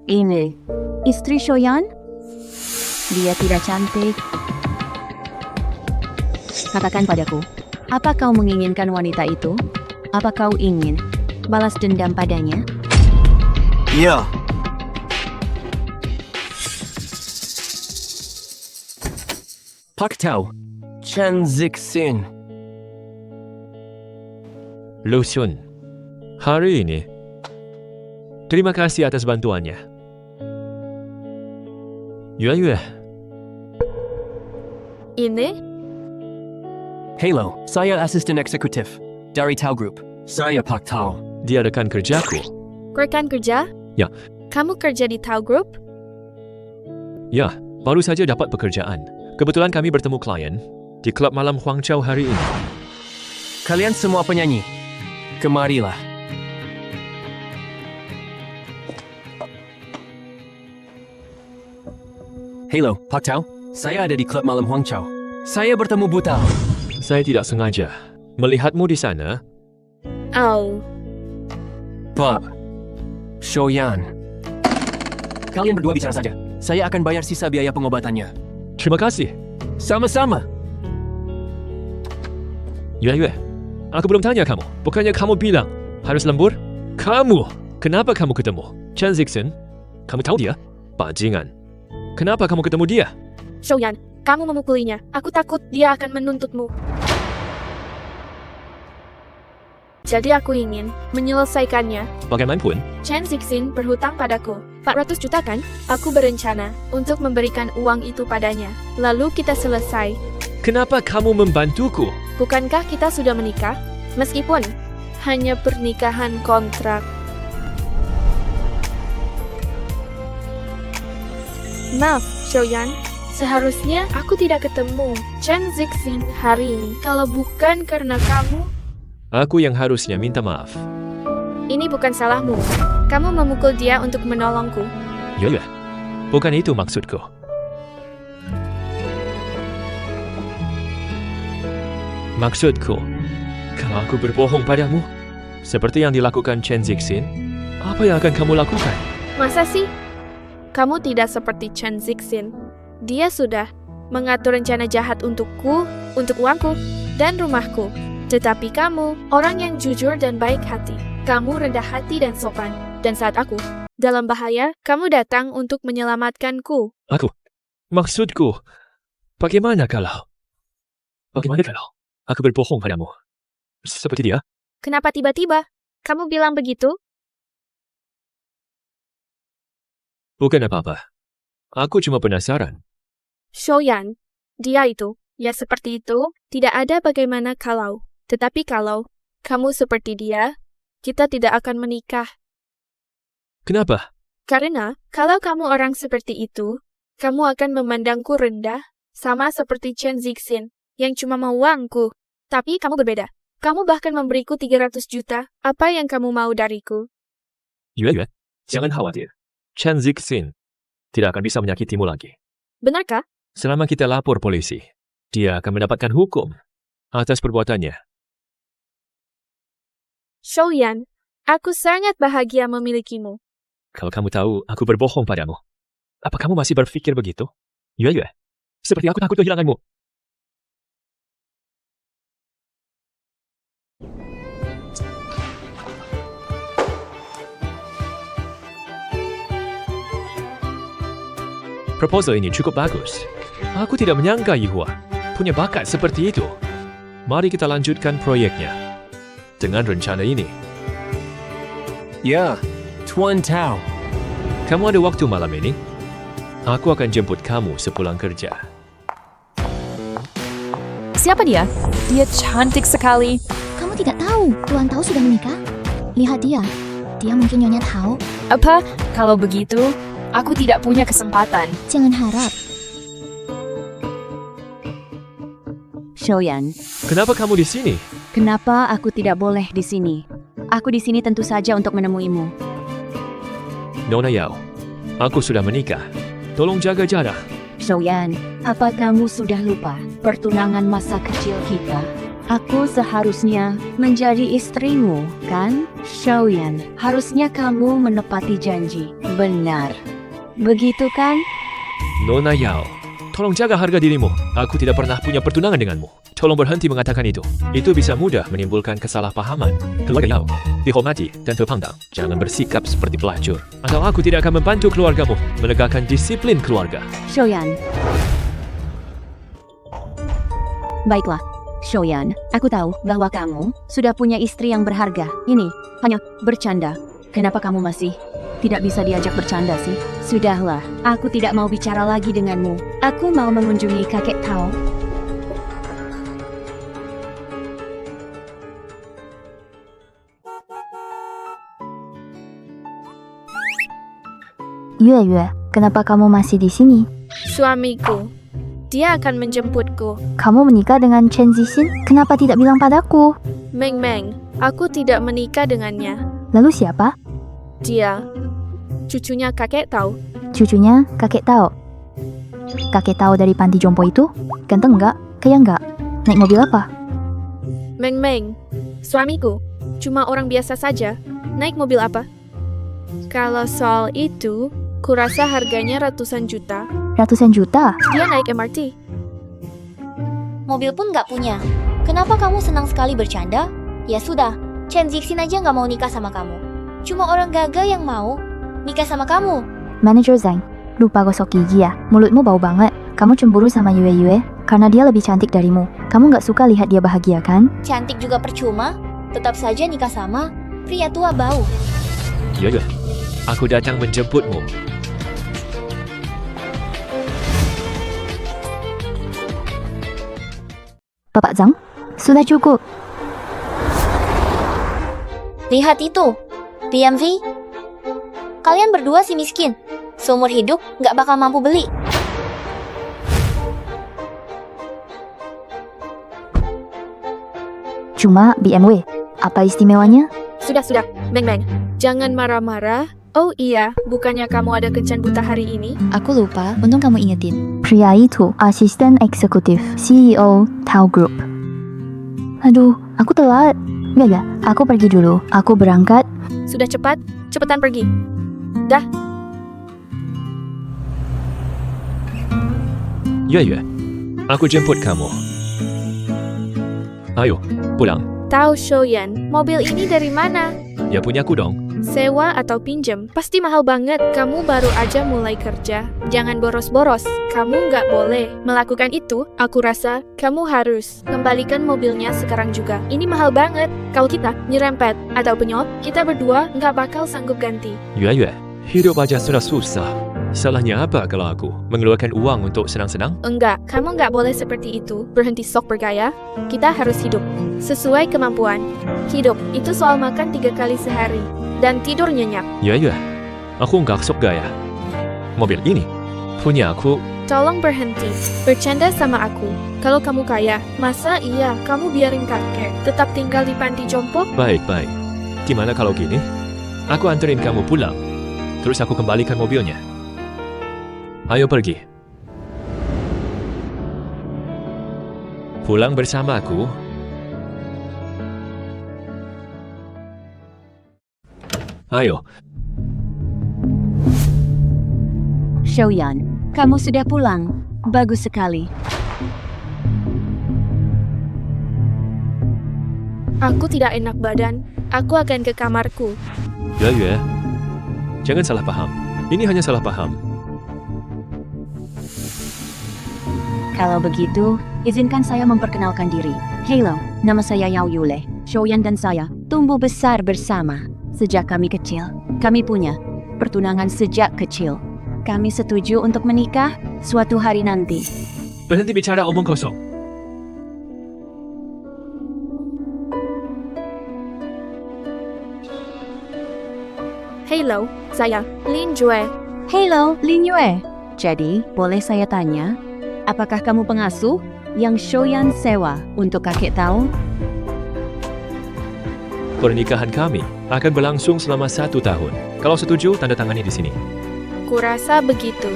Ini, istri Shoyan? Dia tidak cantik. Katakan padaku, apa kau menginginkan wanita itu? Apa kau ingin balas dendam padanya? Ya, Pak Tau. Chen Zixin. Lu Sun, hari ini. Terima kasih atas bantuannya. Yue Yue, Ini? Halo, saya asisten eksekutif dari Tau Group. Saya Pak Tau. dia rekan kerjaku. Rekan kerja? Ya. Kamu kerja di Tau Group? Ya, baru saja dapat pekerjaan. Kebetulan kami bertemu klien di klub malam Huangzhou hari ini. Kalian semua penyanyi. Kemarilah. Halo, Pak Tau. Saya ada di klub malam Huangzhou. Saya bertemu Buta. Saya tidak sengaja melihatmu di sana. Oh, Pak. Shoyan. Kalian berdua bicara saja. Saya akan bayar sisa biaya pengobatannya. Terima kasih. Sama-sama. Yue, aku belum tanya kamu. Bukannya kamu bilang harus lembur? Kamu, kenapa kamu ketemu Chen Zixin? Kamu tahu dia? Bajingan. Kenapa kamu ketemu dia? Xiaoyan, kamu memukulinya. Aku takut dia akan menuntutmu. Jadi aku ingin menyelesaikannya. Bagaimanapun, Chen Zixin berhutang padaku 400 juta kan? Aku berencana untuk memberikan uang itu padanya. Lalu kita selesai. kenapa kamu membantuku? Bukankah kita sudah menikah? Meskipun hanya pernikahan kontrak. Maaf, Xiaoyan. Seharusnya aku tidak ketemu Chen Zixin hari ini. Kalau bukan karena kamu, Aku yang harusnya minta maaf. ini bukan salahmu. Kamu memukul dia untuk menolongku. Yue, bukan itu maksudku. Maksudku, kalau aku berbohong padamu, seperti yang dilakukan Chen Zixin, apa yang akan kamu lakukan? Masa sih? Kamu tidak seperti Chen Zixin. Dia sudah mengatur rencana jahat untukku, untuk uangku, dan rumahku. Tetapi kamu, orang yang jujur dan baik hati. Kamu rendah hati dan sopan. Dan saat aku dalam bahaya, kamu datang untuk menyelamatkanku. Maksudku, bagaimana kalau aku berbohong padamu? Seperti dia? Kenapa tiba-tiba kamu bilang begitu? Bukan apa-apa. Aku cuma penasaran. Xiaoyan, dia itu, ya seperti itu, tidak ada bagaimana kalau. Tetapi kalau kamu seperti dia, kita tidak akan menikah. Kenapa? Karena kalau kamu orang seperti itu, kamu akan memandangku rendah, sama seperti Chen Zixin, yang cuma mau uangku. Tapi kamu berbeda. Kamu bahkan memberiku 300 juta. Apa yang kamu mau dariku? Yue, jangan khawatir. Chen Zixin tidak akan bisa menyakitimu lagi. Benarkah? Selama kita lapor polisi, dia akan mendapatkan hukum atas perbuatannya. Xiaoyan, aku sangat bahagia memilikimu. Kalau kamu tahu aku berbohong padamu, apa kamu masih berpikir begitu? Yue, seperti aku takut kehilanganmu. Proposal ini cukup bagus. Aku tidak menyangka Yihua punya bakat seperti itu. Mari kita lanjutkan proyeknya. Dengan rencana ini, Ya, Tuan Tao. kamu ada waktu malam ini? Aku akan jemput kamu sepulang kerja. Siapa dia? Dia cantik sekali. Kamu tidak tahu, Tuan Tao sudah menikah? Lihat dia. Dia mungkin Nyonya Tao. Apa? Kalau begitu, aku tidak punya kesempatan. Jangan harap. Xiaoyan, Kenapa kamu di sini? kenapa aku tidak boleh di sini? Aku di sini tentu saja untuk menemuimu. Nona Yao, aku sudah menikah. Tolong jaga jarak. Xiaoyan, apa kamu sudah lupa pertunangan masa kecil kita? Aku seharusnya menjadi istrimu, kan? Xiaoyan, harusnya kamu menepati janji. Benar. Begitu kan? Nona Yao, tolong jaga harga dirimu. Aku tidak pernah punya pertunangan denganmu. Tolong berhenti mengatakan itu. Itu bisa mudah menimbulkan kesalahpahaman. Keluarga Yao, dihormati dan terpandang. Jangan bersikap seperti pelacur. Atau aku tidak akan membantu keluargamu menegakkan disiplin keluarga. Xiaoyan. Baiklah, Xiaoyan, aku tahu bahwa kamu sudah punya istri yang berharga. Ini hanya bercanda. Kenapa kamu masih tidak bisa diajak bercanda sih? Sudahlah, aku tidak mau bicara lagi denganmu. Aku mau mengunjungi kakek Tao. Yue, kenapa kamu masih di sini? Suamiku, dia akan menjemputku. Kamu menikah dengan Chen Zixin? Kenapa tidak bilang padaku? Meng Meng, aku tidak menikah dengannya. Lalu siapa? Dia, cucunya kakek Tao. Cucunya kakek Tao. Kakek Tao dari panti jompo itu? Ganteng enggak? Kaya enggak? Naik mobil apa? Meng Meng, suamiku, cuma orang biasa saja. Naik mobil apa? Kalau soal itu, Kurasa harganya ratusan juta. Ratusan juta? Dia naik MRT. Mobil pun nggak punya. Kenapa kamu senang sekali bercanda? Ya sudah, Chen Zixin aja nggak mau nikah sama kamu. Cuma orang gagal yang mau nikah sama kamu. Manager Zhang, lupa gosok gigi ya. Mulutmu bau banget. Kamu cemburu sama Yue Yue karena dia lebih cantik darimu. Kamu nggak suka lihat dia bahagia kan? Cantik juga percuma. Tetap saja nikah sama pria tua bau. Ya, aku datang menjemputmu. Bapak Zhang, sudah cukup. Lihat itu, BMW. Kalian berdua si miskin. Seumur hidup nggak bakal mampu beli. Cuma BMW. Apa istimewanya? Sudah, Beng Beng. Jangan marah-marah. Oh iya, bukannya kamu ada kencan buta hari ini? Aku lupa, untung kamu ingetin. Pria itu asisten eksekutif CEO Tao Group. Aduh, aku telat. Enggak, aku pergi dulu. Aku berangkat. Sudah cepetan pergi. Dah. Ya, aku jemput kamu. Ayo, pulang. Tao Shouyan, mobil ini dari mana? Ya punyaku dong. Sewa atau pinjam? Pasti mahal banget. Kamu baru aja mulai kerja. Jangan boros-boros. Kamu nggak boleh melakukan itu. Aku rasa kamu harus kembalikan mobilnya sekarang juga. Ini mahal banget. Kalau kita nyerempet atau penyot, kita berdua nggak bakal sanggup ganti. Yue, hidup aja sudah susah. Salahnya apa kalau aku mengeluarkan uang untuk senang-senang? Enggak, kamu nggak boleh seperti itu. Berhenti sok bergaya. Kita harus hidup sesuai kemampuan. Hidup itu soal makan 3 kali sehari dan tidur nyenyak. Ya, aku nggak sok gaya. Mobil ini punya aku. Tolong berhenti bercanda sama aku. Kalau kamu kaya, masa iya kamu biarin kakek tetap tinggal di panti jompo? Baik. Gimana kalau gini? Aku anterin kamu pulang. Terus aku kembalikan mobilnya. Ayo pergi. Pulang bersamaku. Ayo. Shouyan, kamu sudah pulang. Bagus sekali. Aku tidak enak badan. Aku akan ke kamarku. Ya. Jangan salah paham. Ini hanya salah paham. Kalau begitu, izinkan saya memperkenalkan diri. Hello, nama saya Yao Yule. Shouyan dan saya tumbuh besar bersama. Sejak kami kecil, kami punya pertunangan sejak kecil. Kami setuju untuk menikah suatu hari nanti. Berhenti bicara omong kosong. Hello, saya Lin Jue. Hello, Lin Yue. Jadi, boleh saya tanya, apakah kamu pengasuh yang Shouyan sewa untuk kakek Tao? Pernikahan kami akan berlangsung selama 1 tahun. Kalau setuju, tanda tangani di sini. Kurasa begitu.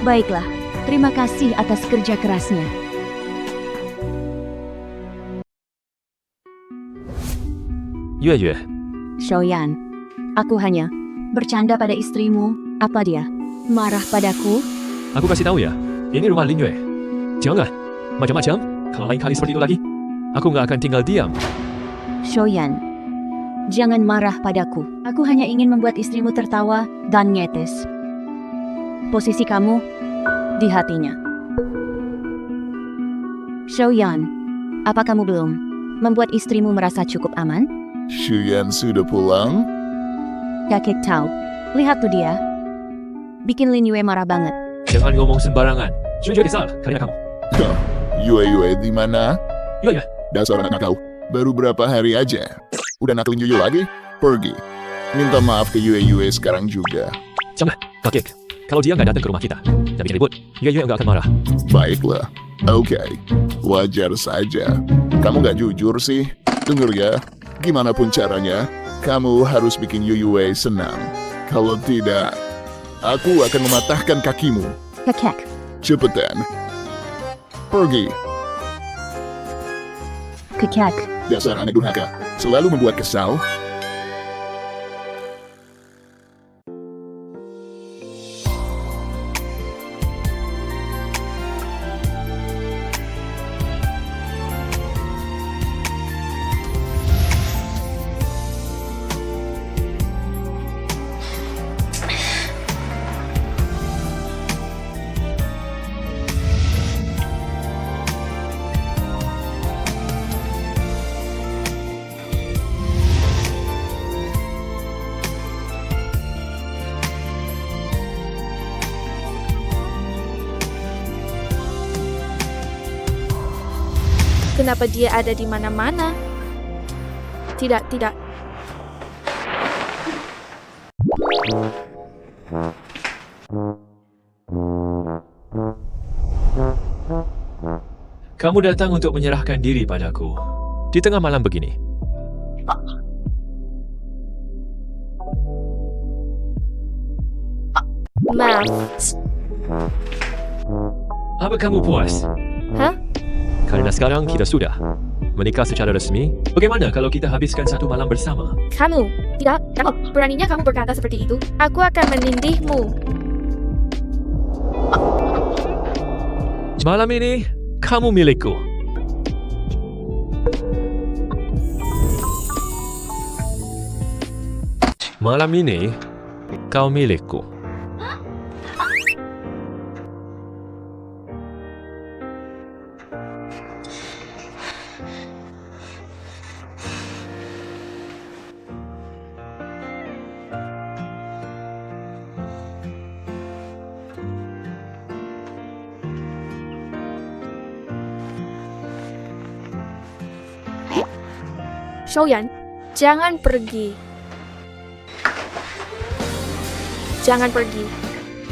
Baiklah, terima kasih atas kerja kerasnya. Yue. Shouyan, aku hanya bercanda pada istrimu. Apa dia marah padaku? Aku kasih tahu ya, ini rumah Lin Yue. Jangan macam-macam. Kalau lain kali seperti itu lagi, aku nggak akan tinggal diam. Shouyan, jangan marah padaku. Aku hanya ingin membuat istrimu tertawa dan ngetes. Posisi kamu di hatinya. Shouyan, apa kamu belum membuat istrimu merasa cukup aman? Shouyan sudah pulang? Kakek Tao, lihat tuh dia. Bikin Lin Yue marah banget. Jangan ngomong sembarangan. Jujur kesal karena kamu. Yue di mana? Yue. Dasar anak nakal. Baru berapa hari aja. Udah nakalin Yue lagi? Pergi. Minta maaf ke Yue sekarang juga. Jangan, kakek. Kalau dia nggak datang ke rumah kita dan bikin ribut, Yue nggak akan marah. Baiklah. Oke. Wajar saja. Kamu nggak jujur sih. Dengar ya. Gimana pun caranya, kamu harus bikin Yue senang. Kalau tidak, aku akan mematahkan kakimu. Kakek. Cepetan. Pergi. Kakek. Dasar anak durhaka. Selalu membuat kesal. Kenapa dia ada di mana-mana? Tidak, tidak. Kamu datang untuk menyerahkan diri padaku di tengah malam begini. Maaf. Apa kamu puas? Hah? Karena sekarang kita sudah menikah secara resmi. Bagaimana kalau kita habiskan satu malam bersama? Kamu, tidak, beraninya kamu berkata seperti itu. Aku akan menindihmu. Malam ini, kamu milikku. Malam ini, kau milikku. Shoyan, jangan pergi. Jangan pergi.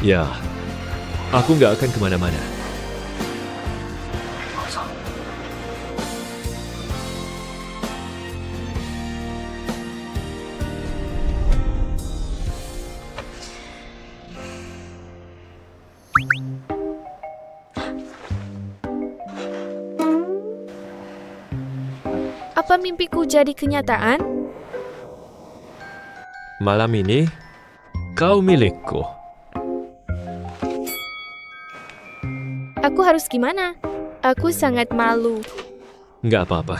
Ya, aku nggak akan kemana-mana. Apa mimpiku jadi kenyataan? Malam ini, kau milikku. Aku harus gimana? Aku sangat malu. Nggak apa-apa.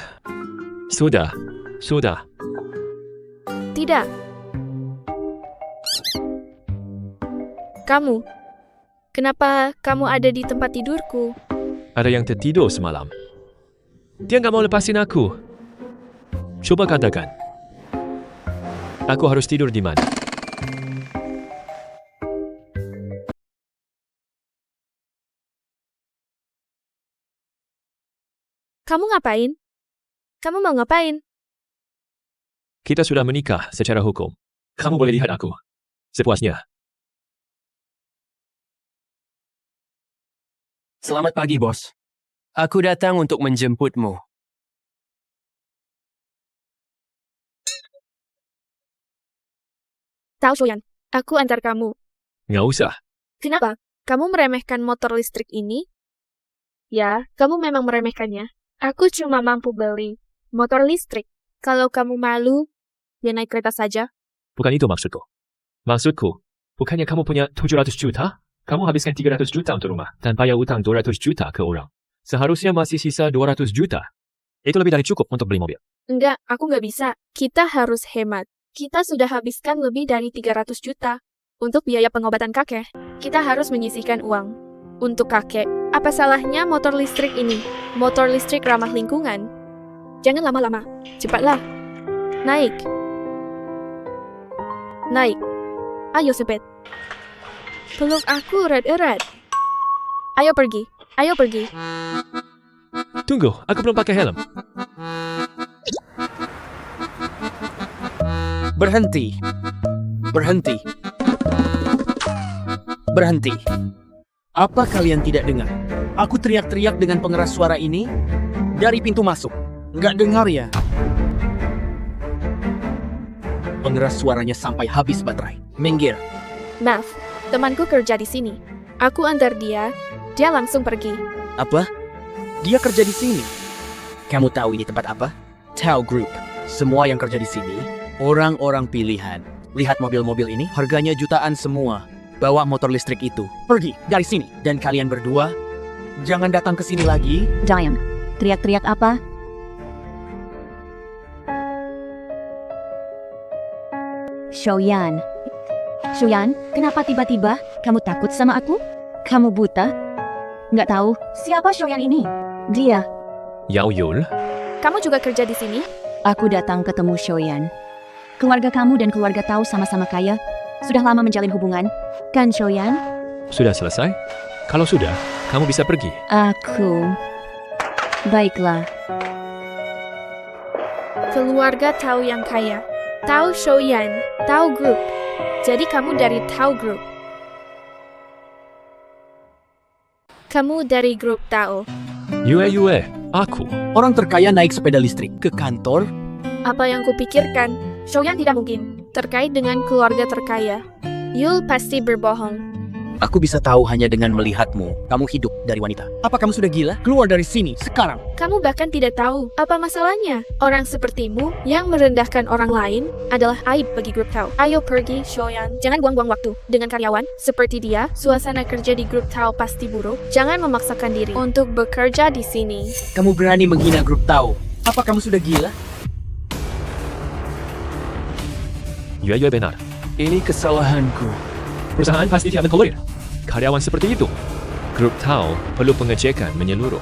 Sudah. Tidak. Kamu, kenapa kamu ada di tempat tidurku? Ada yang tertidur semalam. Dia nggak mau lepasin aku. Coba katakan. Aku harus tidur di mana? Kamu ngapain? Kamu mau ngapain? Kita sudah menikah secara hukum. Kamu boleh lihat aku. Sepuasnya. Selamat pagi, bos. Aku datang untuk menjemputmu. Tahu Shoyan, aku antar kamu. Nggak usah. Kenapa? Kamu meremehkan motor listrik ini? Ya, kamu memang meremehkannya. Aku cuma mampu beli motor listrik. Kalau kamu malu, ya naik kereta saja. Bukan itu maksudku. Maksudku, bukannya kamu punya 700 juta? Kamu habiskan 300 juta untuk rumah dan bayar utang 200 juta ke orang. Seharusnya masih sisa 200 juta. Itu lebih dari cukup untuk beli mobil. Enggak, aku nggak bisa. Kita harus hemat. Kita sudah habiskan lebih dari 300 juta untuk biaya pengobatan kakek. Kita harus menyisihkan uang untuk kakek. Apa salahnya motor listrik ini? Motor listrik ramah lingkungan. Jangan lama-lama. Cepatlah. Naik. Naik. Ayo sepet. Peluk aku erat-erat. Ayo pergi. Ayo pergi. Tunggu, aku belum pakai helm. Berhenti. Berhenti. Berhenti. Apa kalian tidak dengar? Aku teriak-teriak dengan pengeras suara ini dari pintu masuk. Nggak dengar ya? Pengeras suaranya sampai habis baterai. Minggir. Maaf, temanku kerja di sini. Aku antar dia langsung pergi. Apa? Dia kerja di sini. Kamu tahu ini tempat apa? Tao Group. Semua yang kerja di sini, orang-orang pilihan. Lihat mobil-mobil ini, harganya jutaan semua. Bawa motor listrik itu. Pergi dari sini. Dan kalian berdua, jangan datang ke sini lagi. Diane, teriak-teriak apa? Shoyan. Shoyan, kenapa tiba-tiba kamu takut sama aku? Kamu buta? Nggak tahu siapa Shoyan ini? Dia. Yao Yul. Kamu juga kerja di sini? Aku datang ketemu Shoyan. Keluarga kamu dan keluarga Tao sama-sama kaya. Sudah lama menjalin hubungan. Kan Shoyan? Sudah selesai? Kalau sudah, kamu bisa pergi. Baiklah. Keluarga Tao yang kaya. Tao Shouyan, Tao Group. Jadi kamu dari Tao Group. Kamu dari grup Tao. Yue, aku. Orang terkaya naik sepeda listrik ke kantor. Apa yang kupikirkan, Shouyan tidak mungkin terkait dengan keluarga terkaya. Yul pasti berbohong. Aku bisa tahu hanya dengan melihatmu. Kamu hidup dari wanita. Apa kamu sudah gila? Keluar dari sini, sekarang. Kamu bahkan tidak tahu apa masalahnya. Orang sepertimu yang merendahkan orang lain adalah aib bagi grup Tao. Ayo pergi, Shouyan. Jangan buang-buang waktu dengan karyawan seperti dia. Suasana kerja di grup Tao pasti buruk. Jangan memaksakan diri untuk bekerja di sini. Kamu berani menghina grup Tao. Apa kamu sudah gila? Yue benar. Ini kesalahanku. Perusahaan pasti tidak mentolerir karyawan seperti itu. Grup Tao perlu pengecekan menyeluruh.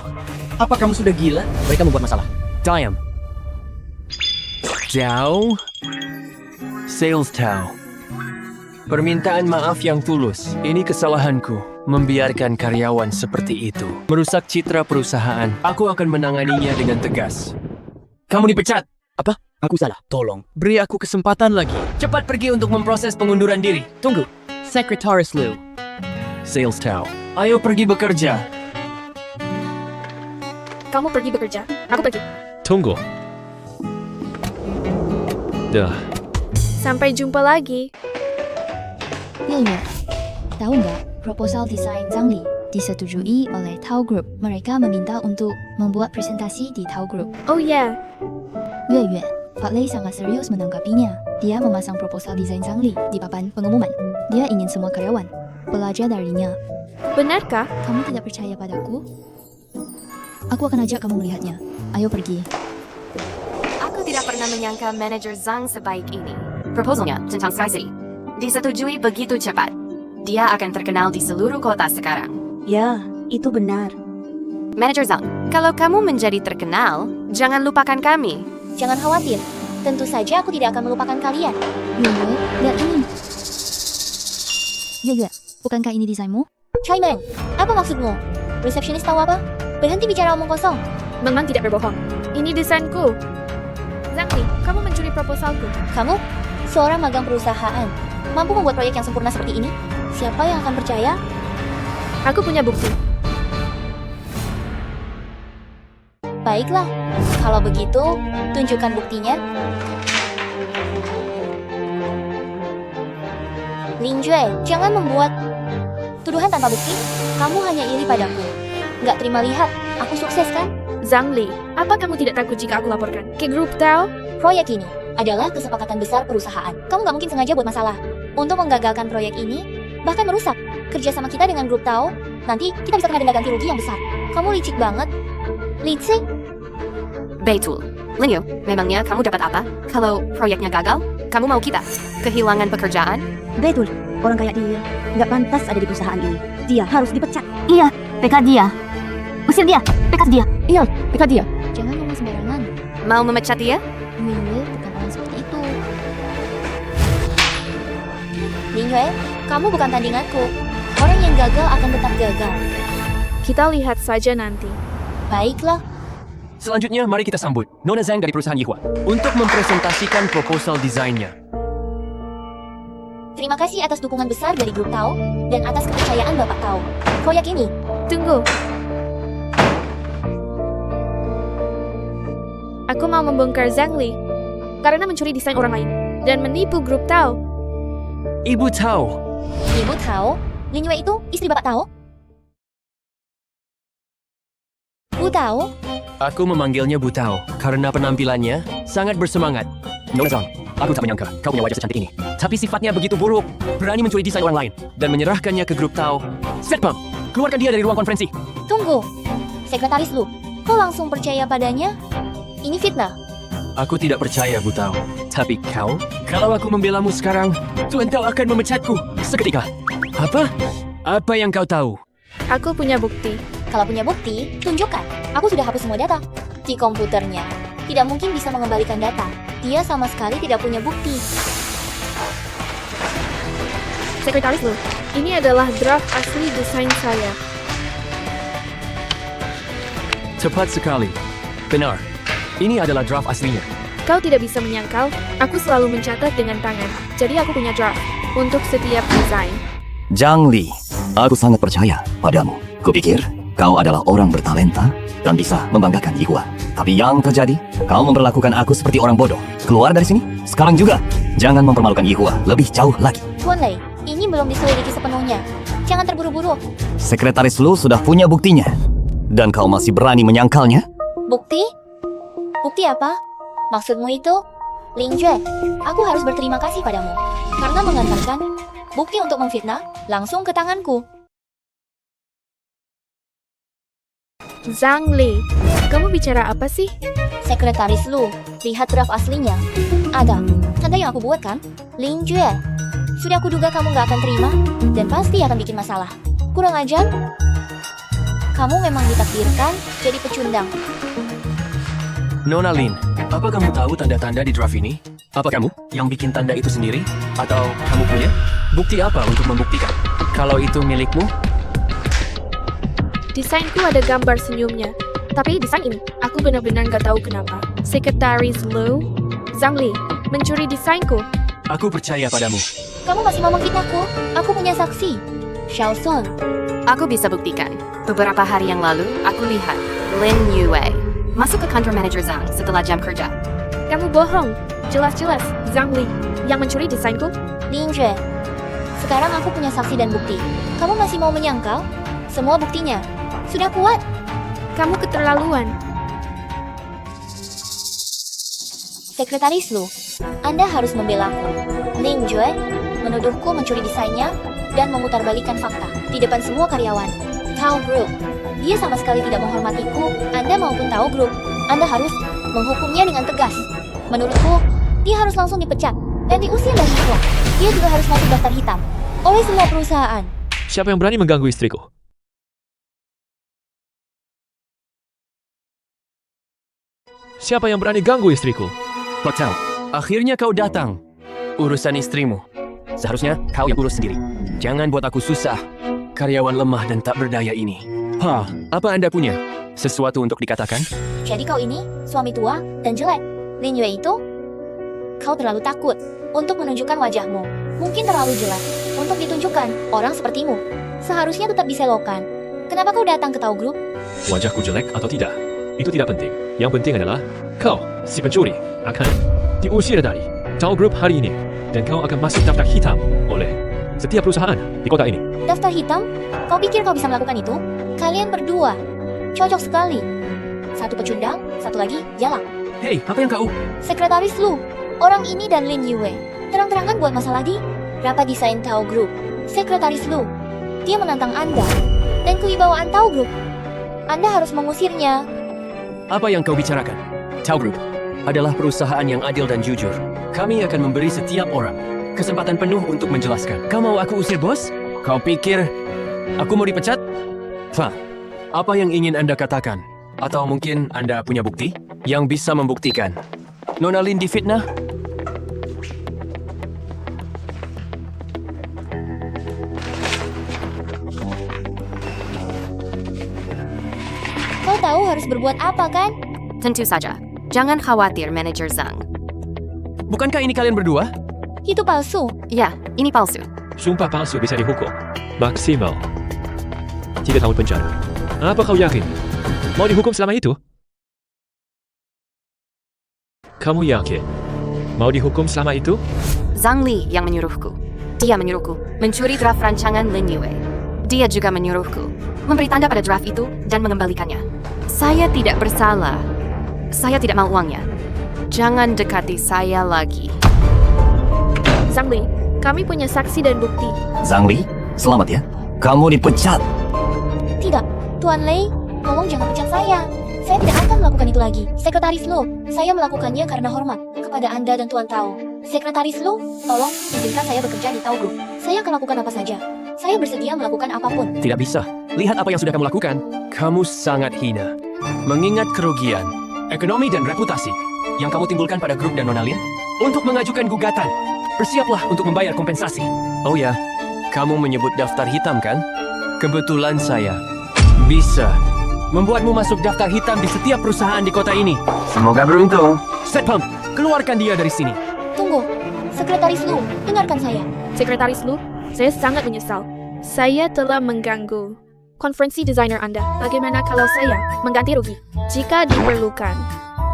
Apa kamu sudah gila? Mereka membuat masalah. Diam. Tao. Sales Tao. Permintaan maaf yang tulus. Ini kesalahanku. Membiarkan karyawan seperti itu. Merusak citra perusahaan. Aku akan menanganinya dengan tegas. Kamu dipecat. Apa? Aku salah. Tolong, beri aku kesempatan lagi. Cepat pergi untuk memproses pengunduran diri. Tunggu. Sekretaris Liu. Sales Tao. Ayo pergi bekerja. Kamu pergi bekerja. Aku pergi. Tunggu. Dah. Sampai jumpa lagi. Yue, tahu nggak proposal desain Zhang Li disetujui oleh Tao Group. Mereka meminta untuk membuat presentasi di Tao Group. Oh ya, Yue, Pak Lei sangat serius menanggapinya. Dia memasang proposal desain Zhang Li di papan pengumuman. Dia ingin semua karyawan belajar darinya. benarkah? Kamu tidak percaya padaku? Aku akan ajak kamu melihatnya. Ayo pergi. Aku tidak pernah menyangka manajer Zhang sebaik ini. Proposalnya tentang Sky City disetujui begitu cepat. Dia akan terkenal di seluruh kota sekarang. Ya, itu benar. Manajer Zhang, kalau kamu menjadi terkenal, jangan lupakan kami. Jangan khawatir. Tentu saja aku tidak akan melupakan kalian. Yue, lihat ini. Yue, bukankah ini desainmu? Chaiman, apa maksudmu? Resepsionis tahu apa? Berhenti bicara omong kosong. Memang tidak berbohong. Ini desainku. Zhang Li, kamu mencuri proposalku. Kamu? Seorang magang perusahaan. Mampu membuat proyek yang sempurna seperti ini? Siapa yang akan percaya? Aku punya bukti. Baiklah, kalau begitu, tunjukkan buktinya. Lin Jue, jangan membuat tuduhan tanpa bukti. Kamu hanya iri padaku. Nggak terima lihat, aku sukses kan? Zhang Li, apa kamu tidak takut jika aku laporkan ke grup Tao? Proyek ini adalah kesepakatan besar perusahaan. Kamu nggak mungkin sengaja buat masalah. Untuk menggagalkan proyek ini, bahkan merusak kerjasama kita dengan grup Tao, nanti kita bisa kena denda ganti rugi yang besar. Kamu licik banget. Licik? Betul. Lin Yu, memangnya kamu dapat apa? Kalau proyeknya gagal, kamu mau kita kehilangan pekerjaan? Betul, orang kayak dia nggak pantas ada di perusahaan ini. Dia harus dipecat. Iya, pecat dia. Usir dia, pecat dia. Iya, pecat dia. Jangan ngomong sembarangan. Mau memecat dia? Yue bukan orang seperti itu. Lin Yue, kamu bukan tandinganku. Orang yang gagal akan tetap gagal. Kita lihat saja nanti. Baiklah. Selanjutnya, mari kita sambut Nona Zhang dari perusahaan Yihua untuk mempresentasikan proposal desainnya. Terima kasih atas dukungan besar dari grup Tao dan atas kepercayaan Bapak Tao. Proyek ini. Tunggu. Aku mau membongkar Zhang Li karena mencuri desain orang lain dan menipu grup Tao. Ibu Tao. Ibu Tao? Lin Yue itu istri Bapak Tao? Bu Tao? Aku memanggilnya Bu Tao karena penampilannya sangat bersemangat. Nona Zhang, aku tak menyangka kau punya wajah secantik ini. Tapi sifatnya begitu buruk, berani mencuri desain orang lain dan menyerahkannya ke grup Tao. Setpam, keluarkan dia dari ruang konferensi. Tunggu. Sekretaris Lu, kau langsung percaya padanya? Ini fitnah. Aku tidak percaya, Bu Tao. Tapi kau, kalau aku membelamu sekarang, Tuan Tao akan memecatku seketika. Apa? Apa yang kau tahu? Aku punya bukti. Kalau punya bukti, tunjukkan. Aku sudah hapus semua data di komputernya. Tidak mungkin bisa mengembalikan data. Dia sama sekali tidak punya bukti. Sekretaris Lu, ini adalah draft asli desain saya. Tepat sekali. Benar. Ini adalah draft aslinya. Kau tidak bisa menyangkal, aku selalu mencatat dengan tangan. Jadi aku punya draft untuk setiap desain. Zhang Li, aku sangat percaya padamu. Kupikir kau adalah orang bertalenta dan bisa membanggakan Yihua. Tapi yang terjadi, kau memperlakukan aku seperti orang bodoh. Keluar dari sini, sekarang juga. Jangan mempermalukan Yihua lebih jauh lagi. Tuan Lei, ini belum diselidiki sepenuhnya. Jangan terburu-buru. Sekretaris Lu sudah punya buktinya. Dan kau masih berani menyangkalnya? Bukti? Bukti apa? Maksudmu itu? Ling Jue, aku harus berterima kasih padamu. Karena mengantarkan bukti untuk memfitnah langsung ke tanganku. Zhang Li, kamu bicara apa sih? Sekretaris Lu, lihat draft aslinya. Ada, tanda yang aku buat kan? Ling Jue, sudah kuduga kamu gak akan terima, dan pasti akan bikin masalah. Kurang ajar? Kamu memang ditakdirkan jadi pecundang. Nona Lin, apa kamu tahu tanda-tanda di draft ini? Apa kamu yang bikin tanda itu sendiri? Atau kamu punya? Bukti apa untuk membuktikan? Kalau itu milikmu? Desainku ada gambar senyumnya. Tapi desain ini, aku benar-benar gak tahu kenapa. Sekretaris Lu, Zhang Li, mencuri desainku. Aku percaya padamu. Kamu masih mau memfitnahku? Aku punya saksi. Xiao Song. Aku bisa buktikan. Beberapa hari yang lalu, aku lihat Lin Yue masuk ke kantor manajer Zhang setelah jam kerja. Kamu bohong. Jelas-jelas Zhang Li yang mencuri desainku. Ling Jue, sekarang aku punya saksi dan bukti. Kamu masih mau menyangkal? Semua buktinya sudah kuat. Kamu keterlaluan. Sekretaris Lu, Anda harus membelaku. Ling Jue menuduhku mencuri desainnya dan memutarbalikkan fakta di depan semua karyawan Tao Group. Dia sama sekali tidak menghormatiku, Anda maupun Tao Group. Anda harus menghukumnya dengan tegas. Menurutku, dia harus langsung dipecat dan diusir dari Yihua. Dia juga harus masuk daftar hitam oleh semua perusahaan. Siapa yang berani mengganggu istriku? Siapa yang berani ganggu istriku? Hotel, akhirnya kau datang. Urusan istrimu. Seharusnya kau yang urus sendiri. Jangan buat aku susah. Karyawan lemah dan tak berdaya ini. Apa Anda punya? Sesuatu untuk dikatakan? Jadi kau ini suami tua dan jelek. Lin Yue itu, kau terlalu takut untuk menunjukkan wajahmu. Mungkin terlalu jelas untuk ditunjukkan orang sepertimu. Seharusnya tetap diselokan. Kenapa kau datang ke Tao Group? Wajahku jelek atau tidak? Itu tidak penting. Yang penting adalah kau, si pencuri, akan diusir dari Tao Group hari ini. Dan kau akan masuk daftar hitam oleh setiap perusahaan di kota ini. Daftar hitam? Kau pikir kau bisa melakukan itu? Kalian berdua cocok sekali. Satu pecundang, satu lagi jalak. Hei, apa yang kau? Sekretaris Lu, orang ini dan Lin Yue terang-terangan buat masalah di rapat desain Tao Group. Sekretaris Lu, dia menantang Anda dan kewibawaan Tao Group. Anda harus mengusirnya. Apa yang kau bicarakan? Tao Group adalah perusahaan yang adil dan jujur. Kami akan memberi setiap orang kesempatan penuh untuk menjelaskan. Kau mau aku usir, bos? Kau pikir aku mau dipecat? Apa yang ingin Anda katakan? Atau mungkin Anda punya bukti yang bisa membuktikan Nona Lin difitnah? Kau tahu harus berbuat apa kan? Tentu saja. Jangan khawatir, manajer Zhang. Bukankah ini kalian berdua? Itu palsu. Ya, ini palsu. Sumpah palsu bisa dihukum maksimal 3 tahun penjara. Apa kau yakin? Mau dihukum selama itu? Kamu yakin? Mau dihukum selama itu? Zhang Li yang menyuruhku. Dia menyuruhku mencuri draft rancangan Lin Yue. Dia juga menyuruhku memberi tanda pada draft itu dan mengembalikannya. Saya tidak bersalah. Saya tidak mau uangnya. Jangan dekati saya lagi. Zhang Li, kami punya saksi dan bukti. Zhang Li, selamat ya. Kamu dipecat. Tidak, Tuan Lei, tolong jangan pecat saya. Saya tidak akan melakukan itu lagi. Sekretaris Lu, saya melakukannya karena hormat kepada Anda dan Tuan Tao. Sekretaris Lu, tolong izinkan saya bekerja di Tao Group. Saya akan lakukan apa saja. Saya bersedia melakukan apapun. Tidak bisa. Lihat apa yang sudah kamu lakukan. Kamu sangat hina. Mengingat kerugian, ekonomi dan reputasi yang kamu timbulkan pada grup dan Nona Lin untuk mengajukan gugatan. Bersiaplah untuk membayar kompensasi. Oh ya, kamu menyebut daftar hitam kan? Kebetulan saya bisa membuatmu masuk daftar hitam di setiap perusahaan di kota ini. Semoga beruntung. Set pump. Keluarkan dia dari sini. Tunggu, Sekretaris Lu, dengarkan saya. Sekretaris Lu, saya sangat menyesal. Saya telah mengganggu konferensi desainer Anda. Bagaimana kalau saya mengganti rugi jika diperlukan?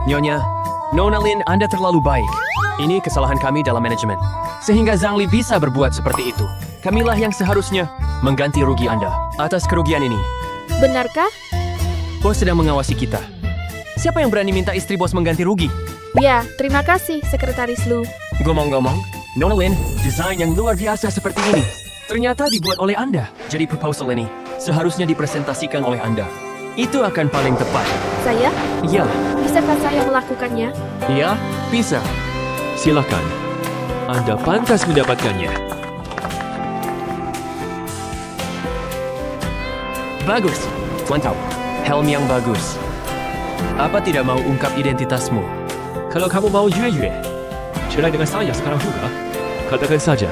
Nyonya, Nona Lin, Anda terlalu baik. Ini kesalahan kami dalam manajemen. Sehingga Zhang Li bisa berbuat seperti itu. Kamilah yang seharusnya mengganti rugi Anda atas kerugian ini. Benarkah? Bos sedang mengawasi kita. Siapa yang berani minta istri bos mengganti rugi? Ya, terima kasih, Sekretaris Lu. Ngomong-ngomong, Nona Lin, desain yang luar biasa seperti ini ternyata dibuat oleh Anda. Jadi proposal ini seharusnya dipresentasikan oleh Anda. Itu akan paling tepat. Saya? Ya, Bisakah saya melakukannya? ya, bisa. Silakan. Anda pantas mendapatkannya. Bagus. Mantap. Helm yang bagus. Apa tidak mau ungkap identitasmu? Kalau kamu mau Yue, cerai dengan saya sekarang juga. Katakan saja,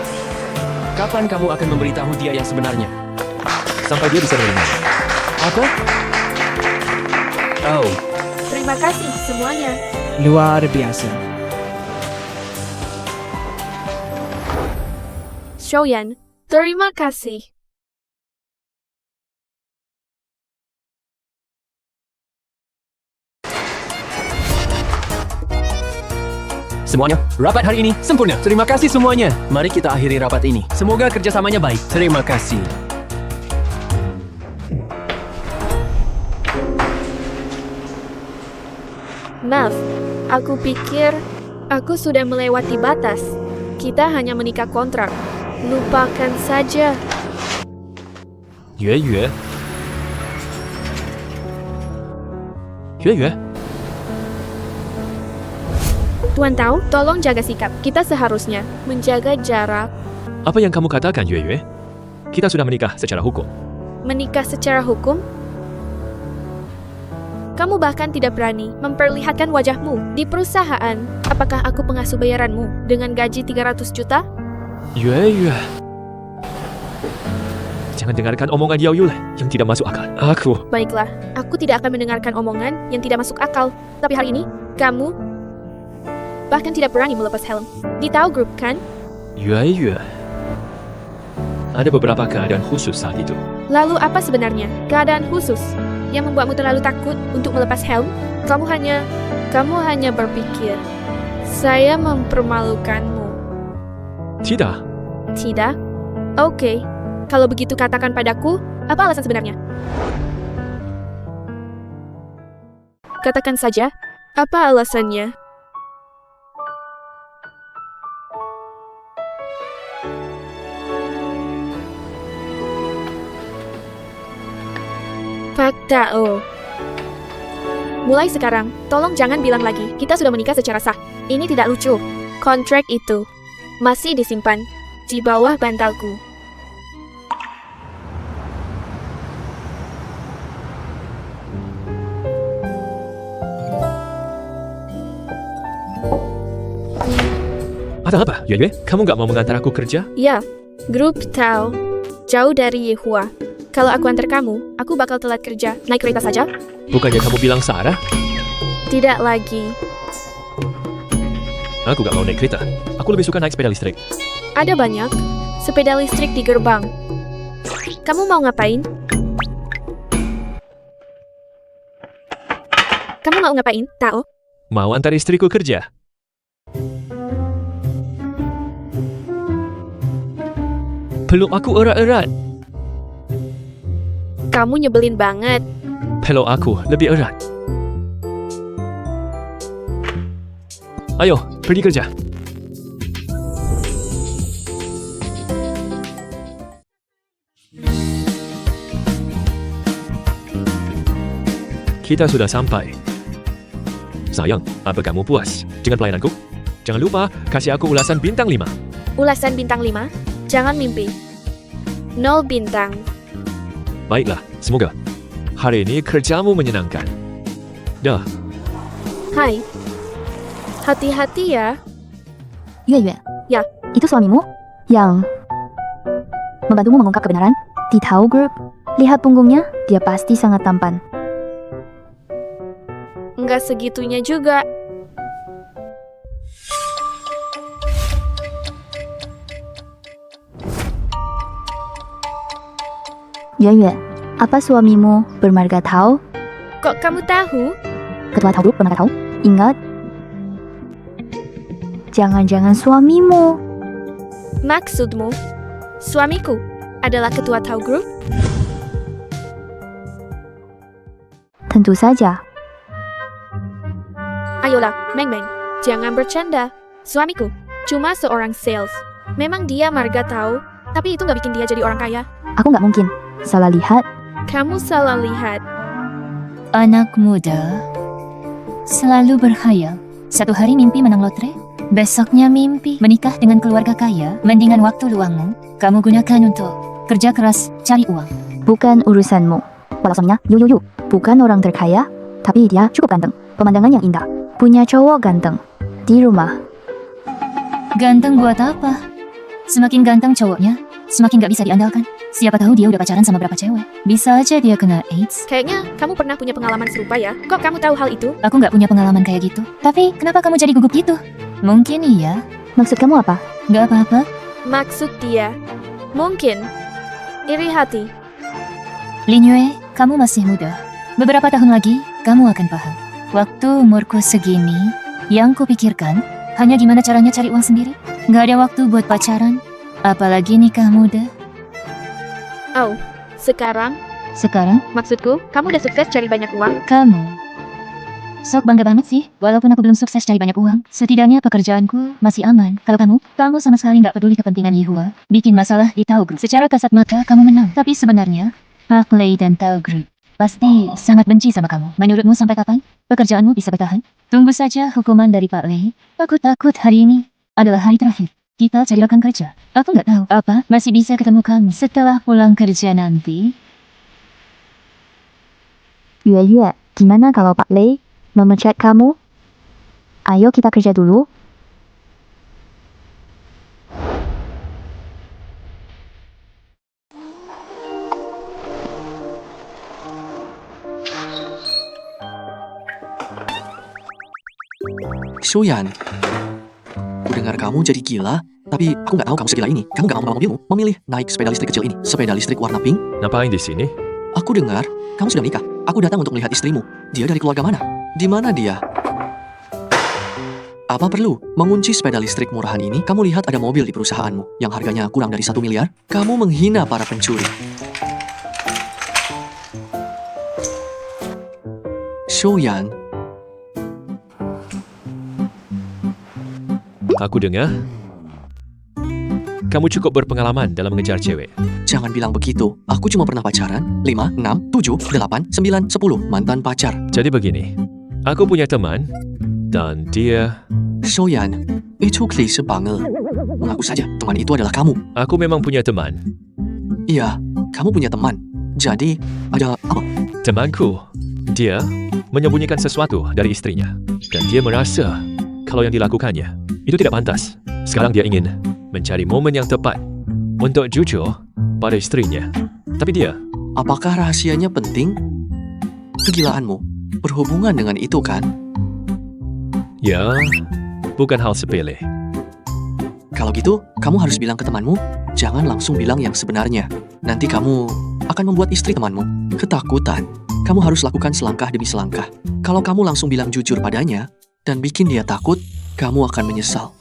Kapan kamu akan memberitahu dia yang sebenarnya? sampai dia bisa menerima. Apa? Oh, Terima kasih semuanya. Luar biasa. Shoyan, terima kasih. semuanya, rapat hari ini sempurna. Terima kasih semuanya. Mari kita akhiri rapat ini. Semoga kerjasamanya baik. Terima kasih. Maaf, aku pikir aku sudah melewati batas. Kita hanya menikah kontrak. Lupakan saja. Yue. Tuan Tao, tolong jaga sikap. Kita seharusnya menjaga jarak. Apa yang kamu katakan, Yue? Kita sudah menikah secara hukum. Menikah secara hukum? Kamu bahkan tidak berani memperlihatkan wajahmu di perusahaan. Apakah aku pengasuh bayaranmu dengan gaji 300 juta? Yue. Jangan dengarkan omongan Yao Yule yang tidak masuk akal. Baiklah, aku tidak akan mendengarkan omongan yang tidak masuk akal. Tapi hari ini, kamu bahkan tidak berani melepas helm. Di Tao Group, kan? Yue. Ada beberapa keadaan khusus saat itu. Lalu apa sebenarnya keadaan khusus yang membuatmu terlalu takut untuk melepas helm? Kamu hanya berpikir, saya mempermalukanmu. Tidak. Tidak? Oke. Kalau begitu katakan padaku, apa alasan sebenarnya? Katakan saja, apa alasannya? Pak Tao. Mulai sekarang, tolong jangan bilang lagi, kita sudah menikah secara sah. Ini tidak lucu. Kontrak itu masih disimpan di bawah bantalku. Ada apa, Yue? Kamu nggak mau mengantar aku kerja? Ya, grup Tao. Jauh dari Yehua. Kalau aku antar kamu, aku bakal telat kerja. Naik kereta saja? Bukannya kamu bilang Sarah? Tidak lagi. Aku nggak mau naik kereta. Aku lebih suka naik sepeda listrik. Ada banyak sepeda listrik di gerbang. Kamu mau ngapain? Kamu mau ngapain, Tao? Mau antar istriku kerja? Peluk aku erat-erat. Kamu nyebelin banget. Peluk aku lebih erat. Ayo, pergi kerja. Kita sudah sampai. Sayang, apa kamu puas dengan pelayananku? Jangan lupa kasih aku ulasan bintang 5. Ulasan bintang 5? Jangan mimpi. 0 bintang. Baiklah, semoga hari ini kerjamu menyenangkan. Dah. Hai. Hati-hati ya. Yue. Ya. Itu suamimu? Yang membantumu mengungkap kebenaran? Di Tao Group? Lihat punggungnya, dia pasti sangat tampan. Nggak segitunya juga. Yue, apa suamimu bermarga Tao? Kok kamu tahu? Ketua Tao Group bermarga Tao? Ingat? Jangan-jangan suamimu. Maksudmu, suamiku adalah ketua Tao Group? Tentu saja. Ayolah, Meng Meng, jangan bercanda. Suamiku cuma seorang sales. Memang dia marga Tao, tapi itu nggak bikin dia jadi orang kaya. Aku nggak mungkin. Salah lihat. Kamu salah lihat. Anak muda selalu berkhayal. Satu hari mimpi menang lotre, besoknya mimpi menikah dengan keluarga kaya. Mendingan waktu luangmu kamu gunakan untuk kerja keras cari uang. Bukan urusanmu. Walau suaminya Yu, bukan orang terkaya, tapi dia cukup ganteng. Pemandangan yang indah. Punya cowok ganteng di rumah. Ganteng buat apa? Semakin ganteng cowoknya, semakin gak bisa diandalkan. Siapa tahu dia udah pacaran sama berapa cewek. Bisa aja dia kena AIDS. Kayaknya kamu pernah punya pengalaman serupa ya. Kok kamu tahu hal itu? Aku gak punya pengalaman kayak gitu. Tapi kenapa kamu jadi gugup gitu? Mungkin iya. Maksud kamu apa? Gak apa-apa. Maksud dia, mungkin iri hati. Lin Yue, kamu masih muda. Beberapa tahun lagi, kamu akan paham. Waktu umurku segini, yang kupikirkan hanya gimana caranya cari uang sendiri. Gak ada waktu buat pacaran, apalagi nikah muda. Oh, sekarang? Sekarang? Maksudku, kamu udah sukses cari banyak uang? Kamu sok bangga banget sih, walaupun aku belum sukses cari banyak uang. Setidaknya pekerjaanku masih aman. Kalau kamu sama sekali nggak peduli kepentingan Yihua. Bikin masalah di Tao Group. Secara kasat mata, kamu menang. Tapi sebenarnya, Park Lei dan Tao Group pasti sangat benci sama kamu. Menurutmu sampai kapan pekerjaanmu bisa bertahan? Tunggu saja hukuman dari Pak Lei. Aku takut hari ini adalah hari terakhir kita cari rekan kerja. Aku nggak tahu apa masih bisa ketemu kamu setelah pulang kerja nanti. Yue, gimana kalau Pak Lei memecat kamu? Ayo kita kerja dulu. Shoyan, aku dengar kamu jadi gila, tapi aku nggak tahu kamu segila ini. Kamu nggak mau bawa mobilmu, memilih naik sepeda listrik kecil ini. Sepeda listrik warna pink. Ngapain di sini? Aku dengar kamu sudah menikah. Aku datang untuk melihat istrimu. Dia dari keluarga mana? Di mana dia? Apa perlu mengunci sepeda listrik murahan ini? Kamu lihat ada mobil di perusahaanmu yang harganya kurang dari 1 miliar? Kamu menghina para pencuri. Shoyan, Aku dengar kamu cukup berpengalaman dalam mengejar cewek. jangan bilang begitu. Aku cuma pernah pacaran 5, 6, 7, 8, 9, 10 mantan pacar. Jadi begini, aku punya teman dan dia... Shoyan, itu klise banget. Mengaku saja teman itu adalah kamu. Aku memang punya teman. Iya, kamu punya teman. Jadi, ada apa? Temanku, dia menyembunyikan sesuatu dari istrinya. Dan dia merasa kalau yang dilakukannya itu tidak pantas. Sekarang dia ingin mencari momen yang tepat untuk jujur pada istrinya. Tapi dia... Apakah rahasianya penting? Kegilaanmu berhubungan dengan itu kan? Ya, bukan hal sepele. Kalau gitu, kamu harus bilang ke temanmu, jangan langsung bilang yang sebenarnya. Nanti kamu akan membuat istri temanmu ketakutan. Kamu harus lakukan selangkah demi selangkah. Kalau kamu langsung bilang jujur padanya dan bikin dia takut, kamu akan menyesal.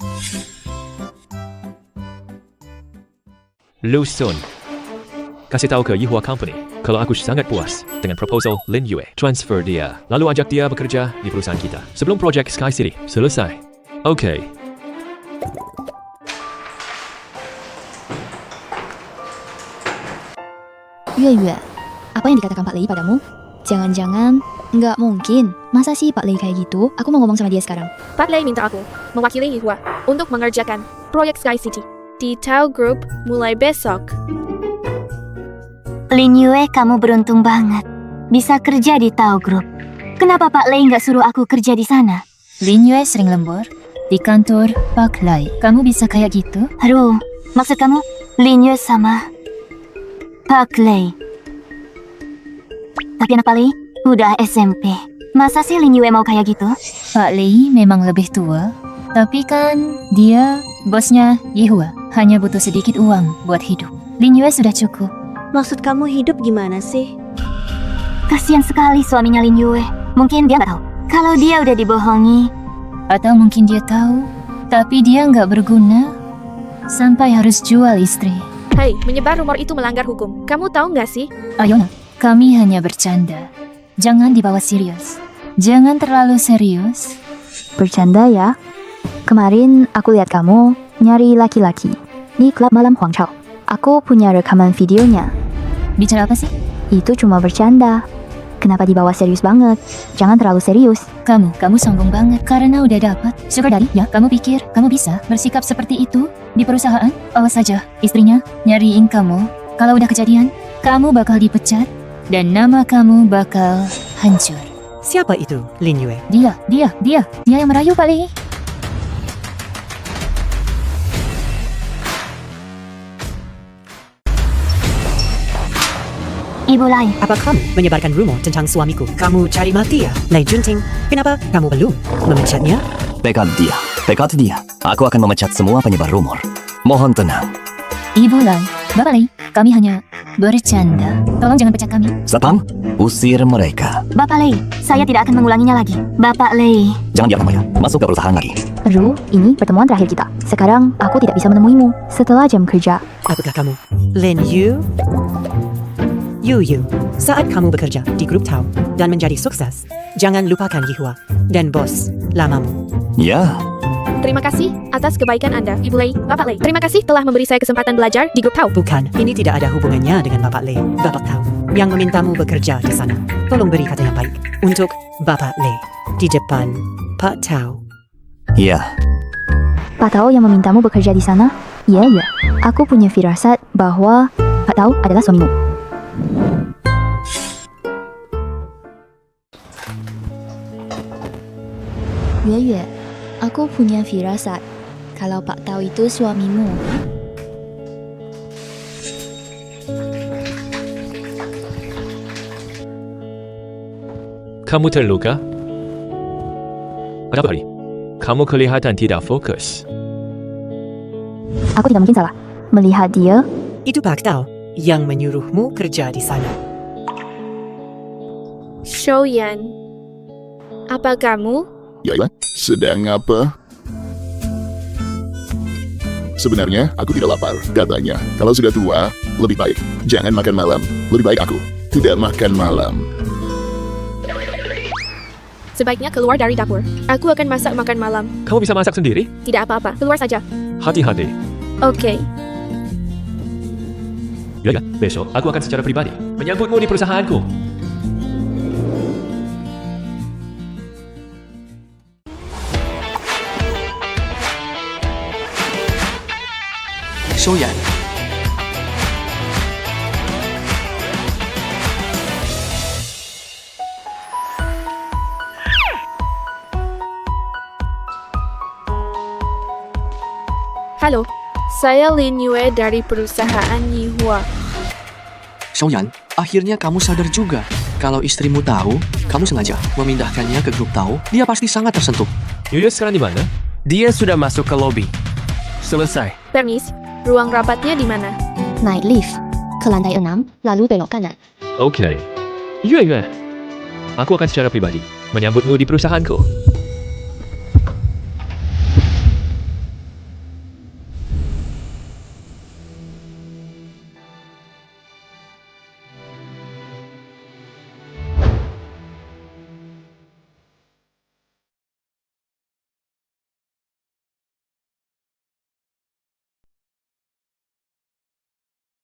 Lu Sun, kasih tahu ke Yihua Company kalau aku sangat puas dengan proposal Lin Yue. Transfer dia, lalu ajak dia bekerja di perusahaan kita sebelum project Sky City selesai. Oke. Yue, apa yang dikatakan Pak Lei padamu? Jangan-jangan, nggak mungkin. Masa sih Pak Lei kayak gitu? Aku mau ngomong sama dia sekarang. Pak Lei minta aku mewakili Yihua untuk mengerjakan proyek Sky City di Tao Group mulai besok. Lin Yue, kamu beruntung banget. Bisa kerja di Tao Group. Kenapa Pak Lei nggak suruh aku kerja di sana? Lin Yue sering lembur di kantor Pak Lei. Kamu bisa kayak gitu? Aduh, maksud kamu Lin Yue sama Pak Lei. Tapi anak Pak Lei udah SMP. Masa sih Lin Yue mau kayak gitu? Pak Lei memang lebih tua, tapi kan dia bosnya Yihua. Hanya butuh sedikit uang buat hidup. Lin Yue sudah cukup. Maksud kamu hidup gimana sih? Kasian sekali suaminya Lin Yue. Mungkin dia nggak tahu kalau dia udah dibohongi. Atau mungkin dia tahu, tapi dia nggak berguna sampai harus jual istri. Hai, menyebar rumor itu melanggar hukum. Kamu tahu nggak sih? Ayona, kami hanya bercanda. Jangan dibawa serius. Jangan terlalu serius. Bercanda ya? Kemarin aku lihat kamu nyari laki-laki di klub malam Huang Chao. Aku punya rekaman videonya. Bicara apa sih? Itu cuma bercanda. Kenapa dibawa serius banget? Jangan terlalu serius. Kamu sombong banget karena udah dapat sugar daddy ya? Kamu pikir kamu bisa bersikap seperti itu di perusahaan? Awas saja, istrinya nyariin kamu. Kalau udah kejadian, kamu bakal dipecat dan nama kamu bakal hancur. Siapa itu, Lin Yue? Dia yang merayu Pak Lei. Ibu Lai, Apa kamu menyebarkan rumor tentang suamiku? Kamu cari mati ya, Lei Junting? Kenapa kamu belum memecatnya? Pekat dia. Aku akan memecat semua penyebar rumor. Mohon tenang. Ibu Lai, Bapak Lei, kami hanya bercanda. Tolong jangan pecat kami. Satpam, usir mereka. Bapak Lei, saya tidak akan mengulanginya lagi. Bapak Lei. Jangan diam mereka. Masuk ke perusahaan lagi. Ru, ini pertemuan terakhir kita. Sekarang aku tidak bisa menemuimu setelah jam kerja. Apakah kamu Lin Yu? Yu, saat kamu bekerja di grup Tao dan menjadi sukses, jangan lupakan Yihua dan bos lamamu. Ya, Terima kasih atas kebaikan Anda, Ibu Lei, Bapak Lei. Terima kasih telah memberi saya kesempatan belajar di grup Tao. Bukan, ini tidak ada hubungannya dengan Bapak Lei. Bapak Tao yang memintamu bekerja di sana. Tolong beri kata yang baik untuk Bapak Lei di depan Pak Tao. ya. Pak Tao yang memintamu bekerja di sana? Iya. Aku punya firasat bahwa Pak Tao adalah suamimu. Yue, aku punya firasat kalau Pak Tao itu suamimu. Kamu terluka? Ada apa, Hari? Kamu kelihatan tidak fokus. Aku tidak mungkin salah melihat dia. Itu Pak Tao yang menyuruhmu kerja di sana. Shouyan, apa kamu? Ya, sedang apa? Sebenarnya aku tidak lapar, katanya. Kalau sudah tua, lebih baik jangan makan malam. Lebih baik aku tidak makan malam. Sebaiknya keluar dari dapur. Aku akan masak makan malam. Kamu bisa masak sendiri? Tidak apa-apa, keluar saja. Hati-hati. Oke. Ya, besok aku akan secara pribadi menyambutmu di perusahaanku. Shouyan. Halo, saya Lin Yue dari perusahaan Yihua. Shouyan, akhirnya kamu sadar juga. Kalau istrimu tahu, kamu sengaja memindahkannya ke grup Tao, dia pasti sangat tersentuh. Yuya sekarang di mana? Dia sudah masuk ke lobi. Selesai. Permis, ruang rapatnya di mana? Naik lift ke lantai 6, lalu belok kanan. Oke. Yuya. Aku akan secara pribadi menyambutmu di perusahaanku.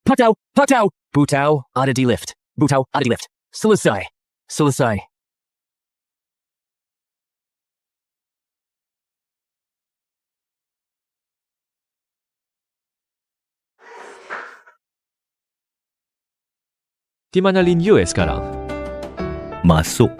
Pak Tao! Bu Tao ada di lift. Bu Tao ada di lift. Selesai. Di mana Lin Yue sekarang? Masuk.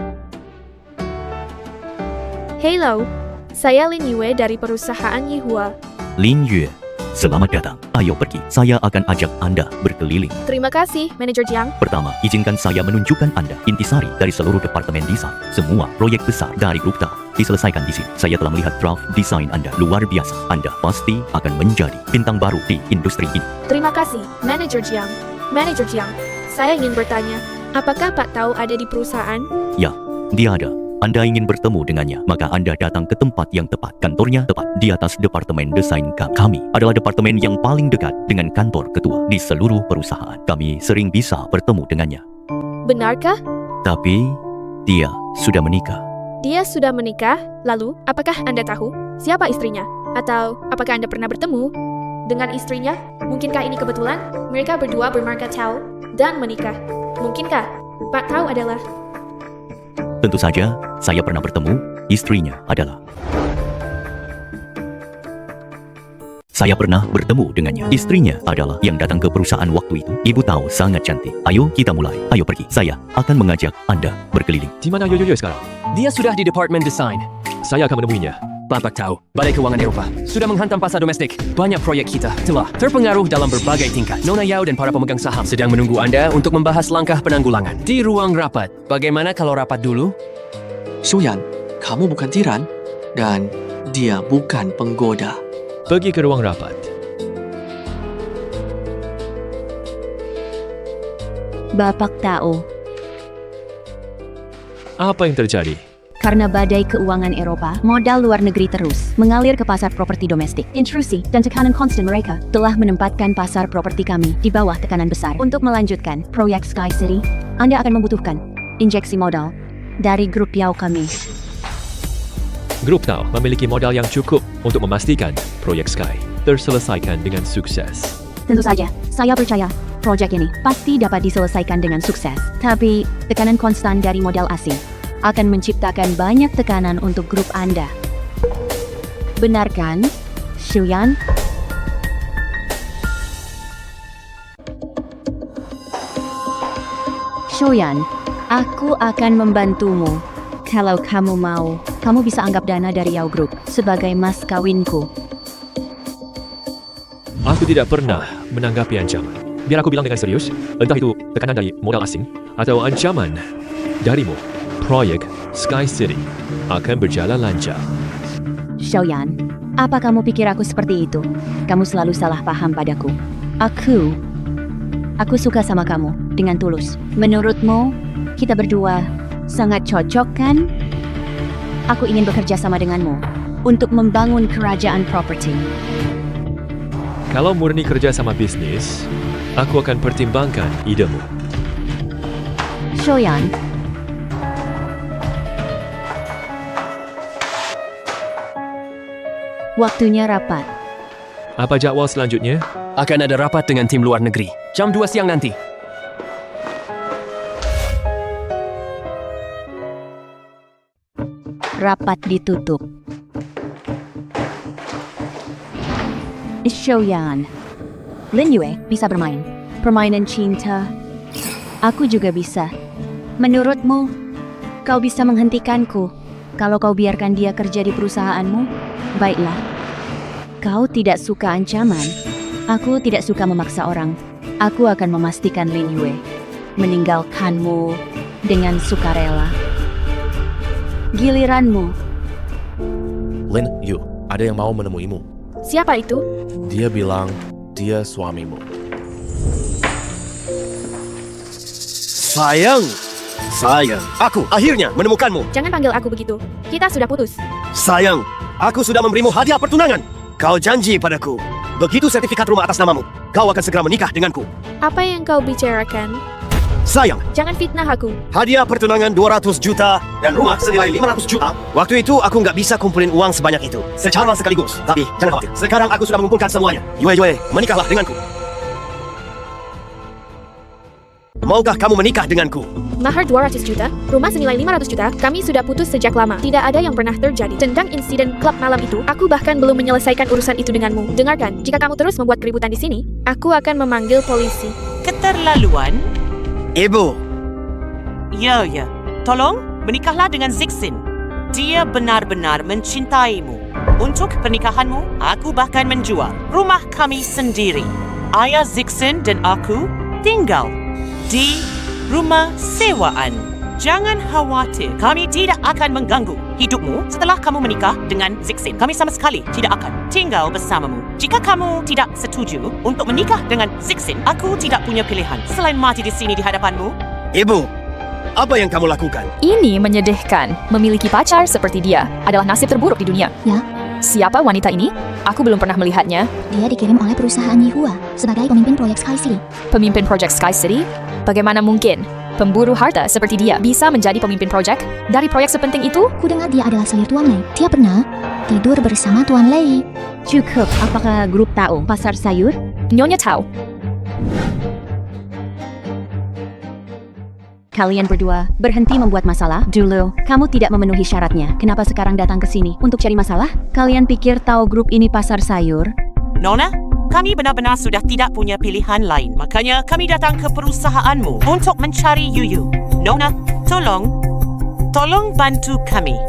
Hello, saya Lin Yue dari perusahaan Yihua. Lin Yue, selamat datang. Ayo pergi. Saya akan ajak Anda berkeliling. Terima kasih, Manajer Jiang. Pertama, izinkan saya menunjukkan Anda intisari dari seluruh departemen desain. Semua proyek besar dari grup Tao diselesaikan di sini. Saya telah melihat draft desain Anda. Luar biasa. Anda pasti akan menjadi bintang baru di industri ini. Terima kasih, Manajer Jiang. Manajer Jiang, saya ingin bertanya, apakah Pak Tau ada di perusahaan? Ya, dia ada. Anda ingin bertemu dengannya, maka Anda datang ke tempat yang tepat. Kantornya tepat di atas departemen desain kami. Kami adalah departemen yang paling dekat dengan kantor ketua di seluruh perusahaan. Kami sering bisa bertemu dengannya. Benarkah? Tapi, dia sudah menikah. Dia sudah menikah? Lalu, apakah Anda tahu siapa istrinya? Atau apakah Anda pernah bertemu dengan istrinya? Mungkinkah ini kebetulan? Mereka berdua bermarga Tau dan menikah. Mungkinkah Pak Tau adalah... Tentu saja, saya pernah bertemu. Istrinya adalah... Saya pernah bertemu dengannya. Istrinya adalah yang datang ke perusahaan waktu itu. Ibu Tau sangat cantik. Ayo kita mulai. Ayo pergi. Saya akan mengajak Anda berkeliling. Di mana Yoyo sekarang? Dia sudah di Departemen Desain. Saya akan menemuinya. Bapak tahu, Balai Keuangan Eropa sudah menghantam pasar domestik. Banyak proyek kita telah terpengaruh dalam berbagai tingkat. Nona Yao dan para pemegang saham sedang menunggu Anda untuk membahas langkah penanggulangan di ruang rapat. Bagaimana kalau rapat dulu? Shuyan, kamu bukan tiran dan dia bukan penggoda. Pergi ke ruang rapat. Bapak Tau, Apa yang terjadi? karena badai keuangan Eropa, modal luar negeri terus mengalir ke pasar properti domestik. Intrusi dan tekanan konstan mereka telah menempatkan pasar properti kami di bawah tekanan besar. Untuk melanjutkan proyek Sky City, Anda akan membutuhkan injeksi modal dari grup Yao kami. Grup Tau memiliki modal yang cukup untuk memastikan proyek Sky terselesaikan dengan sukses. Tentu saja, saya percaya proyek ini pasti dapat diselesaikan dengan sukses. Tapi, tekanan konstan dari modal asing akan menciptakan banyak tekanan untuk grup Anda. Benar kan, Shuyan? Shuyan, aku akan membantumu. Kalau kamu mau, kamu bisa anggap dana dari Yao Group sebagai mas kawinku. Aku tidak pernah menanggapi ancaman. Biar aku bilang dengan serius, entah itu tekanan dari modal asing atau ancaman darimu, proyek Sky City akan berjalan lancar. Shuyan, apa kamu pikir aku seperti itu? Kamu selalu salah paham padaku. Aku suka sama kamu dengan tulus. Menurutmu, kita berdua sangat cocok kan? Aku ingin bekerja sama denganmu untuk membangun kerajaan properti. Kalau murni kerja sama bisnis, aku akan pertimbangkan idemu. Shuyan, waktunya rapat. Apa jadwal selanjutnya? Akan ada rapat dengan tim luar negeri. Jam 2 siang nanti. Rapat ditutup. Shuyan, Lin Yue bisa bermain permainan cinta. Aku juga bisa. Menurutmu, kau bisa menghentikanku kalau kau biarkan dia kerja di perusahaanmu? Baiklah. Kau tidak suka ancaman. Aku tidak suka memaksa orang. Aku akan memastikan Lin Yue meninggalkanmu dengan sukarela. Giliranmu. Lin Yu, ada yang mau menemuimu. Siapa itu? Dia bilang dia suamimu. Sayang, aku akhirnya menemukanmu. Jangan panggil aku begitu. Kita sudah putus. Sayang, aku sudah memberimu hadiah pertunangan. Kau janji padaku, begitu sertifikat rumah atas namamu, kau akan segera menikah denganku. Apa yang kau bicarakan? Sayang, Jangan fitnah aku. hadiah pertunangan 200 juta dan rumah senilai 500 juta. Waktu itu aku nggak bisa kumpulin uang sebanyak itu secara sekaligus. Tapi jangan khawatir, sekarang aku sudah mengumpulkan semuanya. Yue, menikahlah denganku. Maukah kamu menikah denganku? Mahar 200 juta, rumah senilai 500 juta, kami sudah putus sejak lama. Tidak ada yang pernah terjadi. Tentang insiden klub malam itu, aku bahkan belum menyelesaikan urusan itu denganmu. Dengarkan, jika kamu terus membuat keributan di sini, aku akan memanggil polisi. Keterlaluan? Ibu, Ya, tolong menikahlah dengan Zixin. Dia benar-benar mencintaimu. Untuk pernikahanmu, aku bahkan menjual rumah kami sendiri. Ayah Zixin dan aku tinggal di rumah sewaan. Jangan khawatir, kami tidak akan mengganggu hidupmu setelah kamu menikah dengan Zixin. Kami sama sekali tidak akan tinggal bersamamu. Jika kamu tidak setuju untuk menikah dengan Zixin, aku tidak punya pilihan selain mati di sini di hadapanmu. Ibu, apa yang kamu lakukan? Ini menyedihkan. Memiliki pacar seperti dia adalah nasib terburuk di dunia. Ya. Siapa wanita ini? Aku belum pernah melihatnya. Dia dikirim oleh perusahaan Yihua sebagai pemimpin proyek Sky City. Pemimpin proyek Sky City? Bagaimana mungkin pemburu harta seperti dia bisa menjadi pemimpin proyek dari proyek sepenting itu? Kudengar dia adalah selir Tuan Lei. Dia pernah tidur bersama Tuan Lei. Cukup, apakah grup tahu pasar sayur? Nyonya tahu. Kalian berdua berhenti membuat masalah dulu. Kamu tidak memenuhi syaratnya. Kenapa sekarang datang ke sini? Untuk cari masalah? Kalian pikir tahu grup ini pasar sayur? Nona, kami benar-benar sudah tidak punya pilihan lain. Makanya kami datang ke perusahaanmu untuk mencari Yuyu. Nona, tolong bantu kami.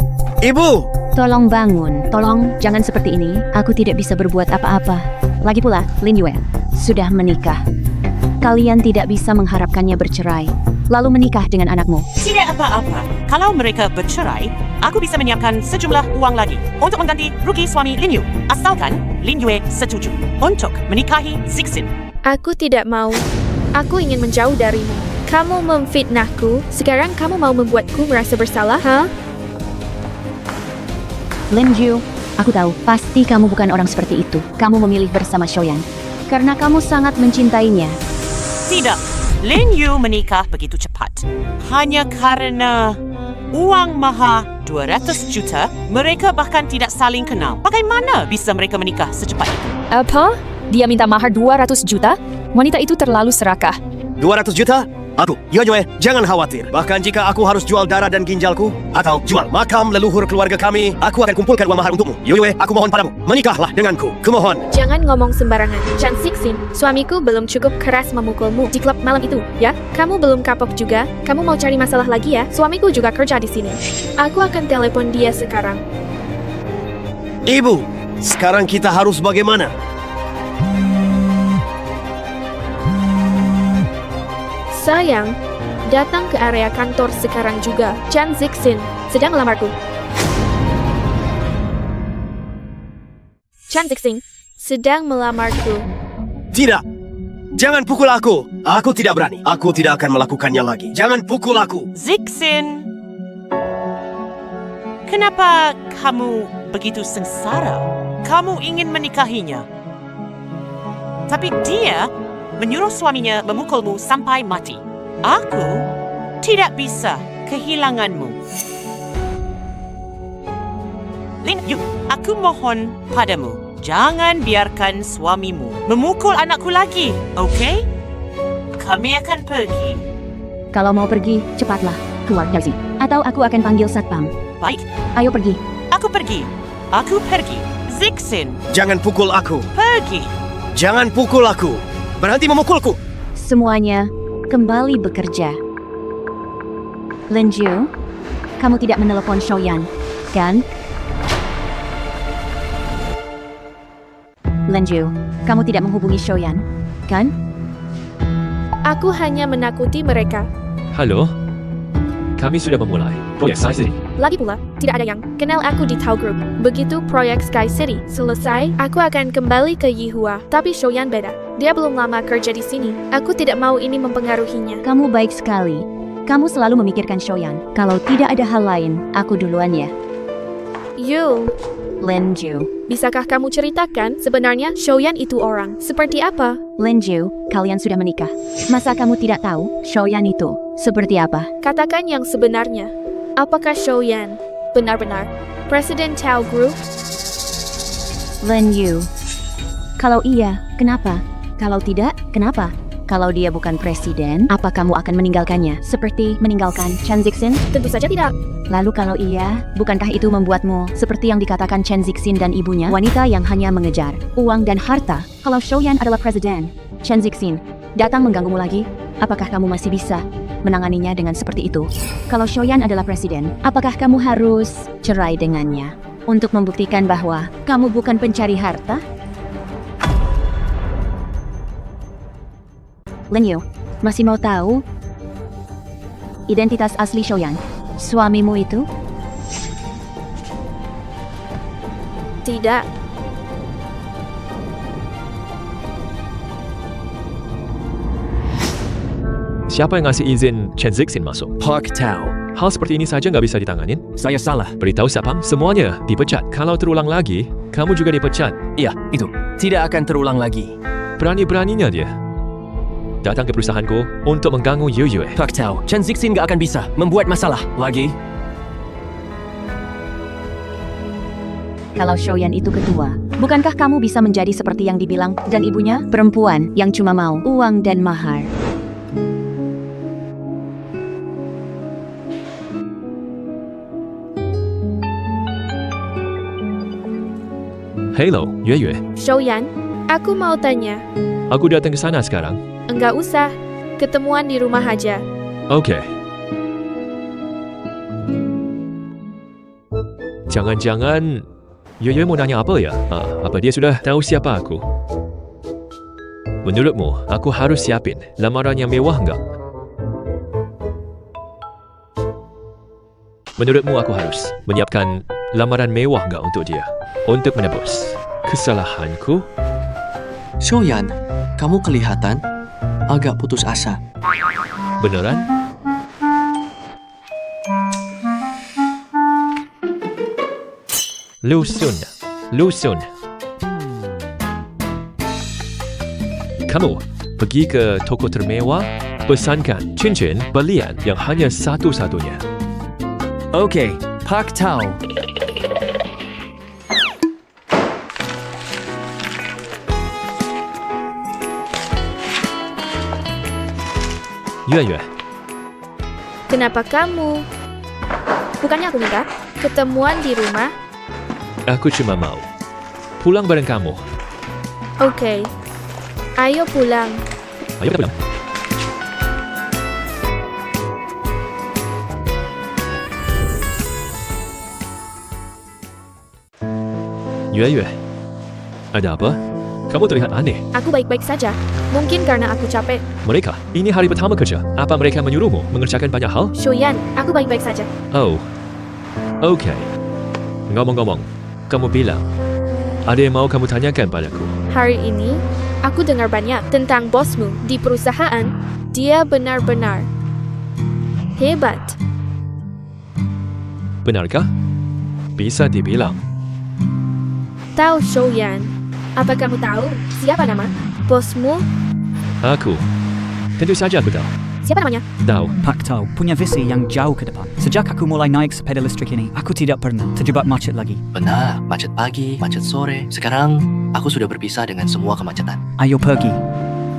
Ibu! Tolong bangun. Tolong, jangan seperti ini. Aku tidak bisa berbuat apa-apa. Lagi pula, Lin Yue sudah menikah. Kalian tidak bisa mengharapkannya bercerai, lalu menikah dengan anakmu. Tidak apa-apa. Kalau mereka bercerai, aku bisa menyiapkan sejumlah uang lagi untuk mengganti rugi suami Lin Yu. Asalkan Lin Yue setuju untuk menikahi Zixin. Aku tidak mau. Aku ingin menjauh darimu. Kamu memfitnahku. Sekarang kamu mau membuatku merasa bersalah, ha? Lin Yu, aku tahu, pasti kamu bukan orang seperti itu. Kamu memilih bersama Shoyan karena kamu sangat mencintainya. Tidak, Lin Yu menikah begitu cepat. Hanya karena uang mahar 200 juta, mereka bahkan tidak saling kenal. Bagaimana bisa mereka menikah secepat itu? Apa? Dia minta mahar 200 juta? Wanita itu terlalu serakah. 200 juta? Aku, Yue, jangan khawatir. Bahkan jika aku harus jual darah dan ginjalku, atau jual makam leluhur keluarga kami, aku akan kumpulkan uang mahar untukmu. Yue, aku mohon padamu, menikahlah denganku. Kumohon. Jangan ngomong sembarangan. Chan Zixin, suamiku belum cukup keras memukulmu di klub malam itu, ya? Kamu belum kapok juga? Kamu mau cari masalah lagi ya? Suamiku juga kerja di sini. Aku akan telepon dia sekarang. Ibu, sekarang kita harus bagaimana? Sayang, datang ke area kantor sekarang juga. Chan Zixin sedang melamarku. Chan Zixin sedang melamarku. Tidak. Jangan pukul aku. Aku tidak berani. Aku tidak akan melakukannya lagi. Jangan pukul aku. Zixin, kenapa kamu begitu sengsara? Kamu ingin menikahinya. Tapi dia menyuruh suaminya memukulmu sampai mati. Aku tidak bisa kehilanganmu. Lin Yu, aku mohon padamu, jangan biarkan suamimu memukul anakku lagi, oke? Kami akan pergi. Kalau mau pergi, cepatlah keluar dari sini. Atau aku akan panggil satpam. Baik. Ayo pergi. Aku pergi. Aku pergi. Zixin. Jangan pukul aku. Pergi. Jangan pukul aku. Berhenti memukulku. Semuanya kembali bekerja. Lin Yu, kamu tidak menelepon Shoyan, kan? Lin Yu, kamu tidak menghubungi Shoyan, kan? Aku hanya menakuti mereka. Halo? Kami sudah memulai proyek Sky City. Lagi pula, tidak ada yang kenal aku di Tau Group. Begitu proyek Sky City selesai, aku akan kembali ke Yihua. Tapi Shoyan beda. Dia belum lama kerja di sini. Aku tidak mau ini mempengaruhinya. Kamu baik sekali. Kamu selalu memikirkan Shoyan. Kalau tidak ada hal lain, aku duluan ya. Yu. Lin Yu. Bisakah kamu ceritakan sebenarnya Shoyan itu orang seperti apa? Lin Yu, kalian sudah menikah. Masa kamu tidak tahu Shoyan itu seperti apa? Katakan yang sebenarnya. Apakah Shoyan benar-benar Presiden Tau Group? Lin Yu. Kalau iya, kenapa? Kalau tidak, kenapa? Kalau dia bukan presiden, apa kamu akan meninggalkannya? Seperti meninggalkan Chan Zixin? Tentu saja tidak. Lalu kalau iya, bukankah itu membuatmu seperti yang dikatakan Chan Zixin dan ibunya? Wanita yang hanya mengejar uang dan harta. Kalau Shoyan adalah presiden, Chan Zixin datang mengganggumu lagi, apakah kamu masih bisa menanganinya dengan seperti itu? Kalau Shoyan adalah presiden, apakah kamu harus cerai dengannya untuk membuktikan bahwa kamu bukan pencari harta? Lin Yu, masih mau tahu? identitas asli Shoyan. Suamimu itu? Tidak. Siapa yang ngasih izin Chen Zixin masuk? Pak Tao. Hal seperti ini saja nggak bisa ditanganin? Saya salah. Beritahu Sapam, semuanya dipecat. Kalau terulang lagi, kamu juga dipecat. Iya, itu. Tidak akan terulang lagi. Berani-beraninya dia datang ke perusahaanku untuk mengganggu Yue. Pak Tao, Chen Zixin nggak akan bisa membuat masalah lagi. Kalau Shoyan itu ketua, bukankah kamu bisa menjadi seperti yang dibilang dan ibunya, perempuan yang cuma mau uang dan mahar? Hello, Yue. Shoyan, aku mau tanya. Aku datang ke sana sekarang. Enggak usah. Ketemuan di rumah aja. Oke. Jangan-jangan Yue mau nanya apa ya? Apa dia sudah tahu siapa aku? Menurutmu, aku harus siapin lamaran yang mewah enggak? Menurutmu aku harus menyiapkan lamaran mewah enggak untuk dia? Untuk menebus kesalahanku? Shoyan, kamu kelihatan agak putus asa. Beneran? Lu Sun. Kamu pergi ke toko termewah, pesankan cincin berlian yang hanya satu-satunya. Oke, Pak Tao. Yue. Kenapa kamu? Bukannya aku minta ketemuan di rumah? Aku cuma mau pulang bareng kamu. Oke. Ayo pulang. Ayo kita pulang. Yue. Ada apa? Kamu terlihat aneh. Aku baik-baik saja. Mungkin karena aku capek. Mereka, ini hari pertama kerja. Apa mereka menyuruhmu mengerjakan banyak hal? Shoyan, aku baik-baik saja. Oh, oke. Ngomong-ngomong, kamu bilang ada yang mau kamu tanyakan padaku. Hari ini, aku dengar banyak tentang bosmu di perusahaan. Dia benar-benar hebat. Benarkah? Bisa dibilang. Tahu Shoyan, apa kamu tahu siapa nama bosmu? Aku. Tentu saja aku tahu. Siapa namanya? Tahu. Pak Tao punya visi yang jauh ke depan. Sejak aku mulai naik sepeda listrik ini, aku tidak pernah terjebak macet lagi. Benar, macet pagi, macet sore. Sekarang, aku sudah berpisah dengan semua kemacetan. Ayo pergi.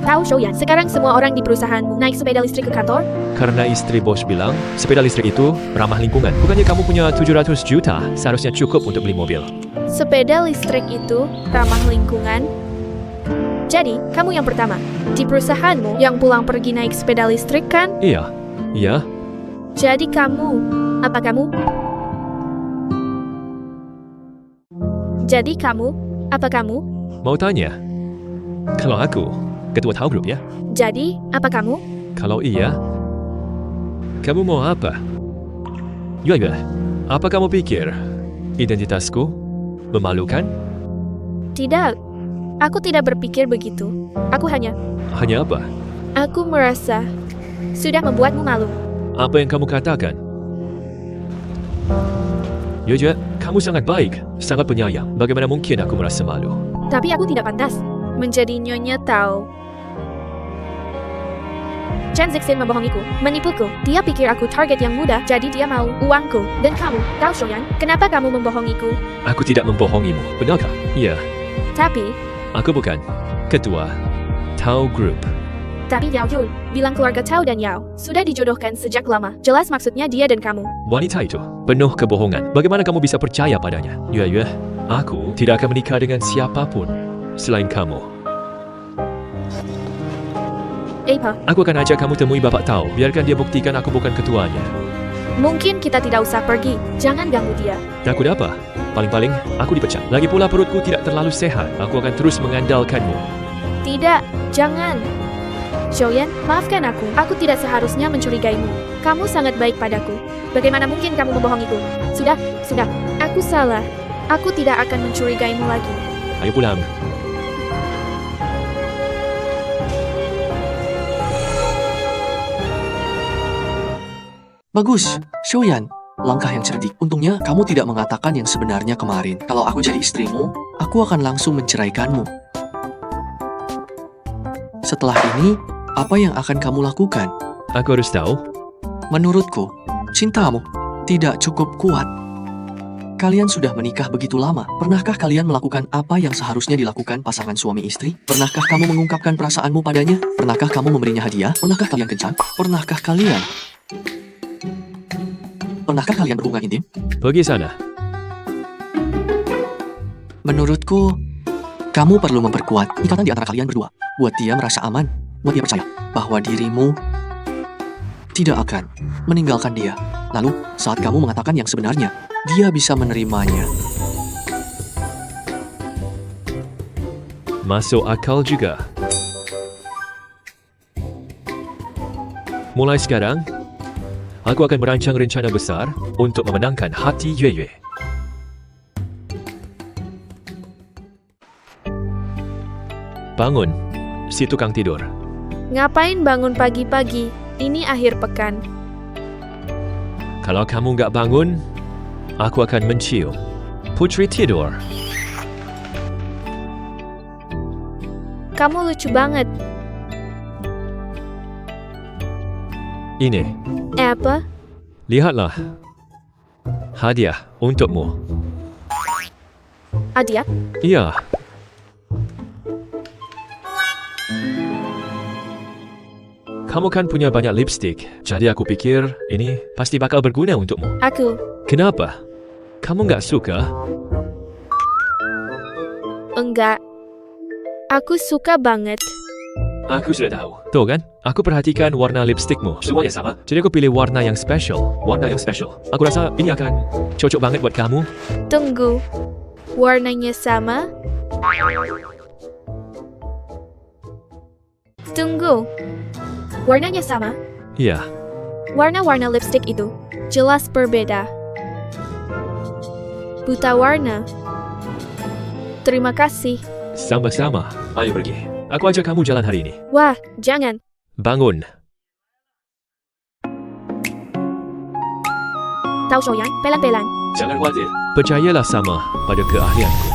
Tahu Shoyan, sekarang semua orang di perusahaanmu naik sepeda listrik ke kantor? Karena istri bos bilang, sepeda listrik itu ramah lingkungan. Bukannya kamu punya 700 juta, seharusnya cukup untuk beli mobil. Sepeda listrik itu ramah lingkungan? Jadi, kamu yang pertama di perusahaanmu yang pulang pergi naik sepeda listrik kan? Iya. Jadi kamu, apa kamu? Jadi kamu, apa kamu? Mau tanya? Kalau aku, ketua Tao Group ya? Jadi, apa kamu? Kalau iya, kamu mau apa? Yue, apa kamu pikir identitasku memalukan? Tidak, aku tidak berpikir begitu. Aku hanya apa? Aku merasa sudah membuatmu malu. Apa yang kamu katakan? Yue, kamu sangat baik, sangat penyayang. Bagaimana mungkin aku merasa malu? Tapi aku tidak pantas menjadi Nyonya Tao. Chen Zixin membohongiku, menipuku. Dia pikir aku target yang mudah, jadi dia mau uangku. Dan kamu, Tao Shoyan, kenapa kamu membohongiku? Aku tidak membohongimu, benarkah? Iya. Tapi, aku bukan ketua Tao Group. Tapi Yao Yun bilang keluarga Tao dan Yao sudah dijodohkan sejak lama. Jelas maksudnya dia dan kamu. Wanita itu penuh kebohongan. Bagaimana kamu bisa percaya padanya? Yue, aku tidak akan menikah dengan siapapun selain kamu. Apa? Aku akan ajak kamu temui Bapak Tao. Biarkan dia buktikan aku bukan ketuanya. Mungkin kita tidak usah pergi. Jangan ganggu dia. Takut apa? Paling-paling aku dipecat. Lagi pula perutku tidak terlalu sehat. Aku akan terus mengandalkanmu. Tidak, jangan. Xiaoyan, maafkan aku. Aku tidak seharusnya mencurigaimu. Kamu sangat baik padaku. Bagaimana mungkin kamu membohongiku? Sudah. Aku salah. Aku tidak akan mencurigaimu lagi. Ayo pulang. Bagus, Xiaoyan. Langkah yang cerdik. Untungnya kamu tidak mengatakan yang sebenarnya kemarin. Kalau aku jadi istrimu, aku akan langsung menceraikanmu. Setelah ini, apa yang akan kamu lakukan? Aku harus tahu. Menurutku, cintamu tidak cukup kuat. Kalian sudah menikah begitu lama. Pernahkah kalian melakukan apa yang seharusnya dilakukan pasangan suami istri? Pernahkah kamu mengungkapkan perasaanmu padanya? Pernahkah kamu memberinya hadiah? Pernahkah kalian kencan? Pernahkah kalian berhubungan intim? Pergi sana. Menurutku, kamu perlu memperkuat ikatan di antara kalian berdua. Buat dia merasa aman. Buat dia percaya bahwa dirimu tidak akan meninggalkan dia. Lalu, saat kamu mengatakan yang sebenarnya, dia bisa menerimanya. Masuk akal juga. Mulai sekarang, aku akan merancang rencana besar untuk memenangkan hati Yue. Bangun, si tukang tidur. Ngapain bangun pagi-pagi? Ini akhir pekan. Kalau kamu nggak bangun, aku akan mencium. Putri tidur. Kamu lucu banget. Ini, Apa? lihatlah. Hadiah untukmu. Hadiah? Iya. Kamu kan punya banyak lipstick, jadi aku pikir ini pasti bakal berguna untukmu. Aku. Kenapa? Kamu nggak suka? Enggak. Aku suka banget. Aku sudah tahu. Tuh kan, aku perhatikan warna lipstickmu. Semuanya sama. Jadi aku pilih warna yang special. Warna yang special. Aku rasa ini akan cocok banget buat kamu. Tunggu. Warnanya sama? Tunggu. Warnanya sama? Iya. Warna-warna lipstick itu jelas berbeda. Buta warna. Terima kasih. Sama-sama. Ayo pergi. Aku ajak kamu jalan hari ini. Wah, jangan. Bangun. Tahu Xiaoyan, pelan-pelan. Jangan khawatir. Percayalah sama pada keahlianku.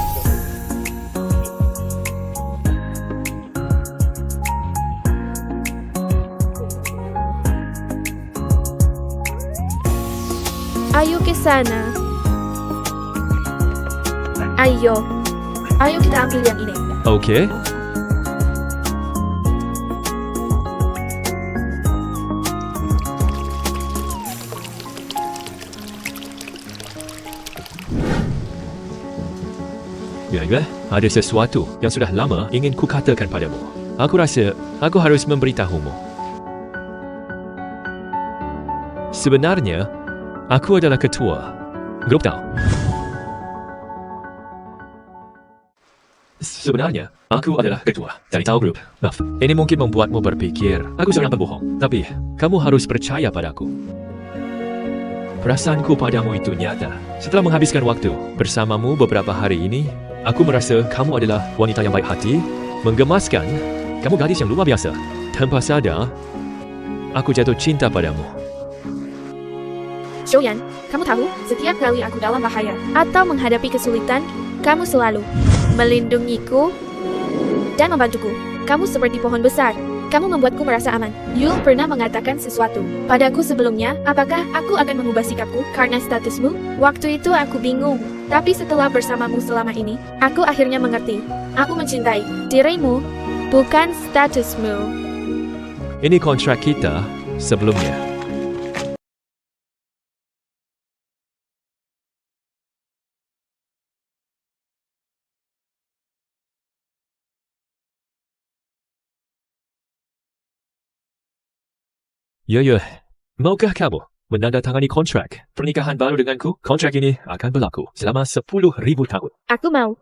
Ayo ke sana. Ayo kita ambil yang ini. Oke. Ya, ada sesuatu yang sudah lama ingin kukatakan padamu. Aku rasa aku harus memberitahumu. Sebenarnya, aku adalah ketua grup Tau. Sebenarnya, aku adalah ketua dari Tau Group. Maaf, ini mungkin membuatmu berpikir aku seorang pembohong. Tapi, kamu harus percaya padaku. Perasaanku padamu itu nyata. Setelah menghabiskan waktu bersamamu beberapa hari ini, aku merasa kamu adalah wanita yang baik hati, menggemaskan, kamu gadis yang luar biasa. Tanpa sadar, aku jatuh cinta padamu. Xiaoyan, kamu tahu, setiap kali aku dalam bahaya atau menghadapi kesulitan, kamu selalu melindungiku dan membantuku. Kamu seperti pohon besar. Kamu membuatku merasa aman. Yul pernah mengatakan sesuatu padaku sebelumnya. Apakah aku akan mengubah sikapku karena statusmu? Waktu itu aku bingung. Tapi setelah bersamamu selama ini, aku akhirnya mengerti. Aku mencintai dirimu, bukan statusmu. Ini kontrak kita sebelumnya. Ya, maukah kamu menandatangani kontrak pernikahan baru denganku? Kontrak ini akan berlaku selama 10,000 tahun. Aku mau.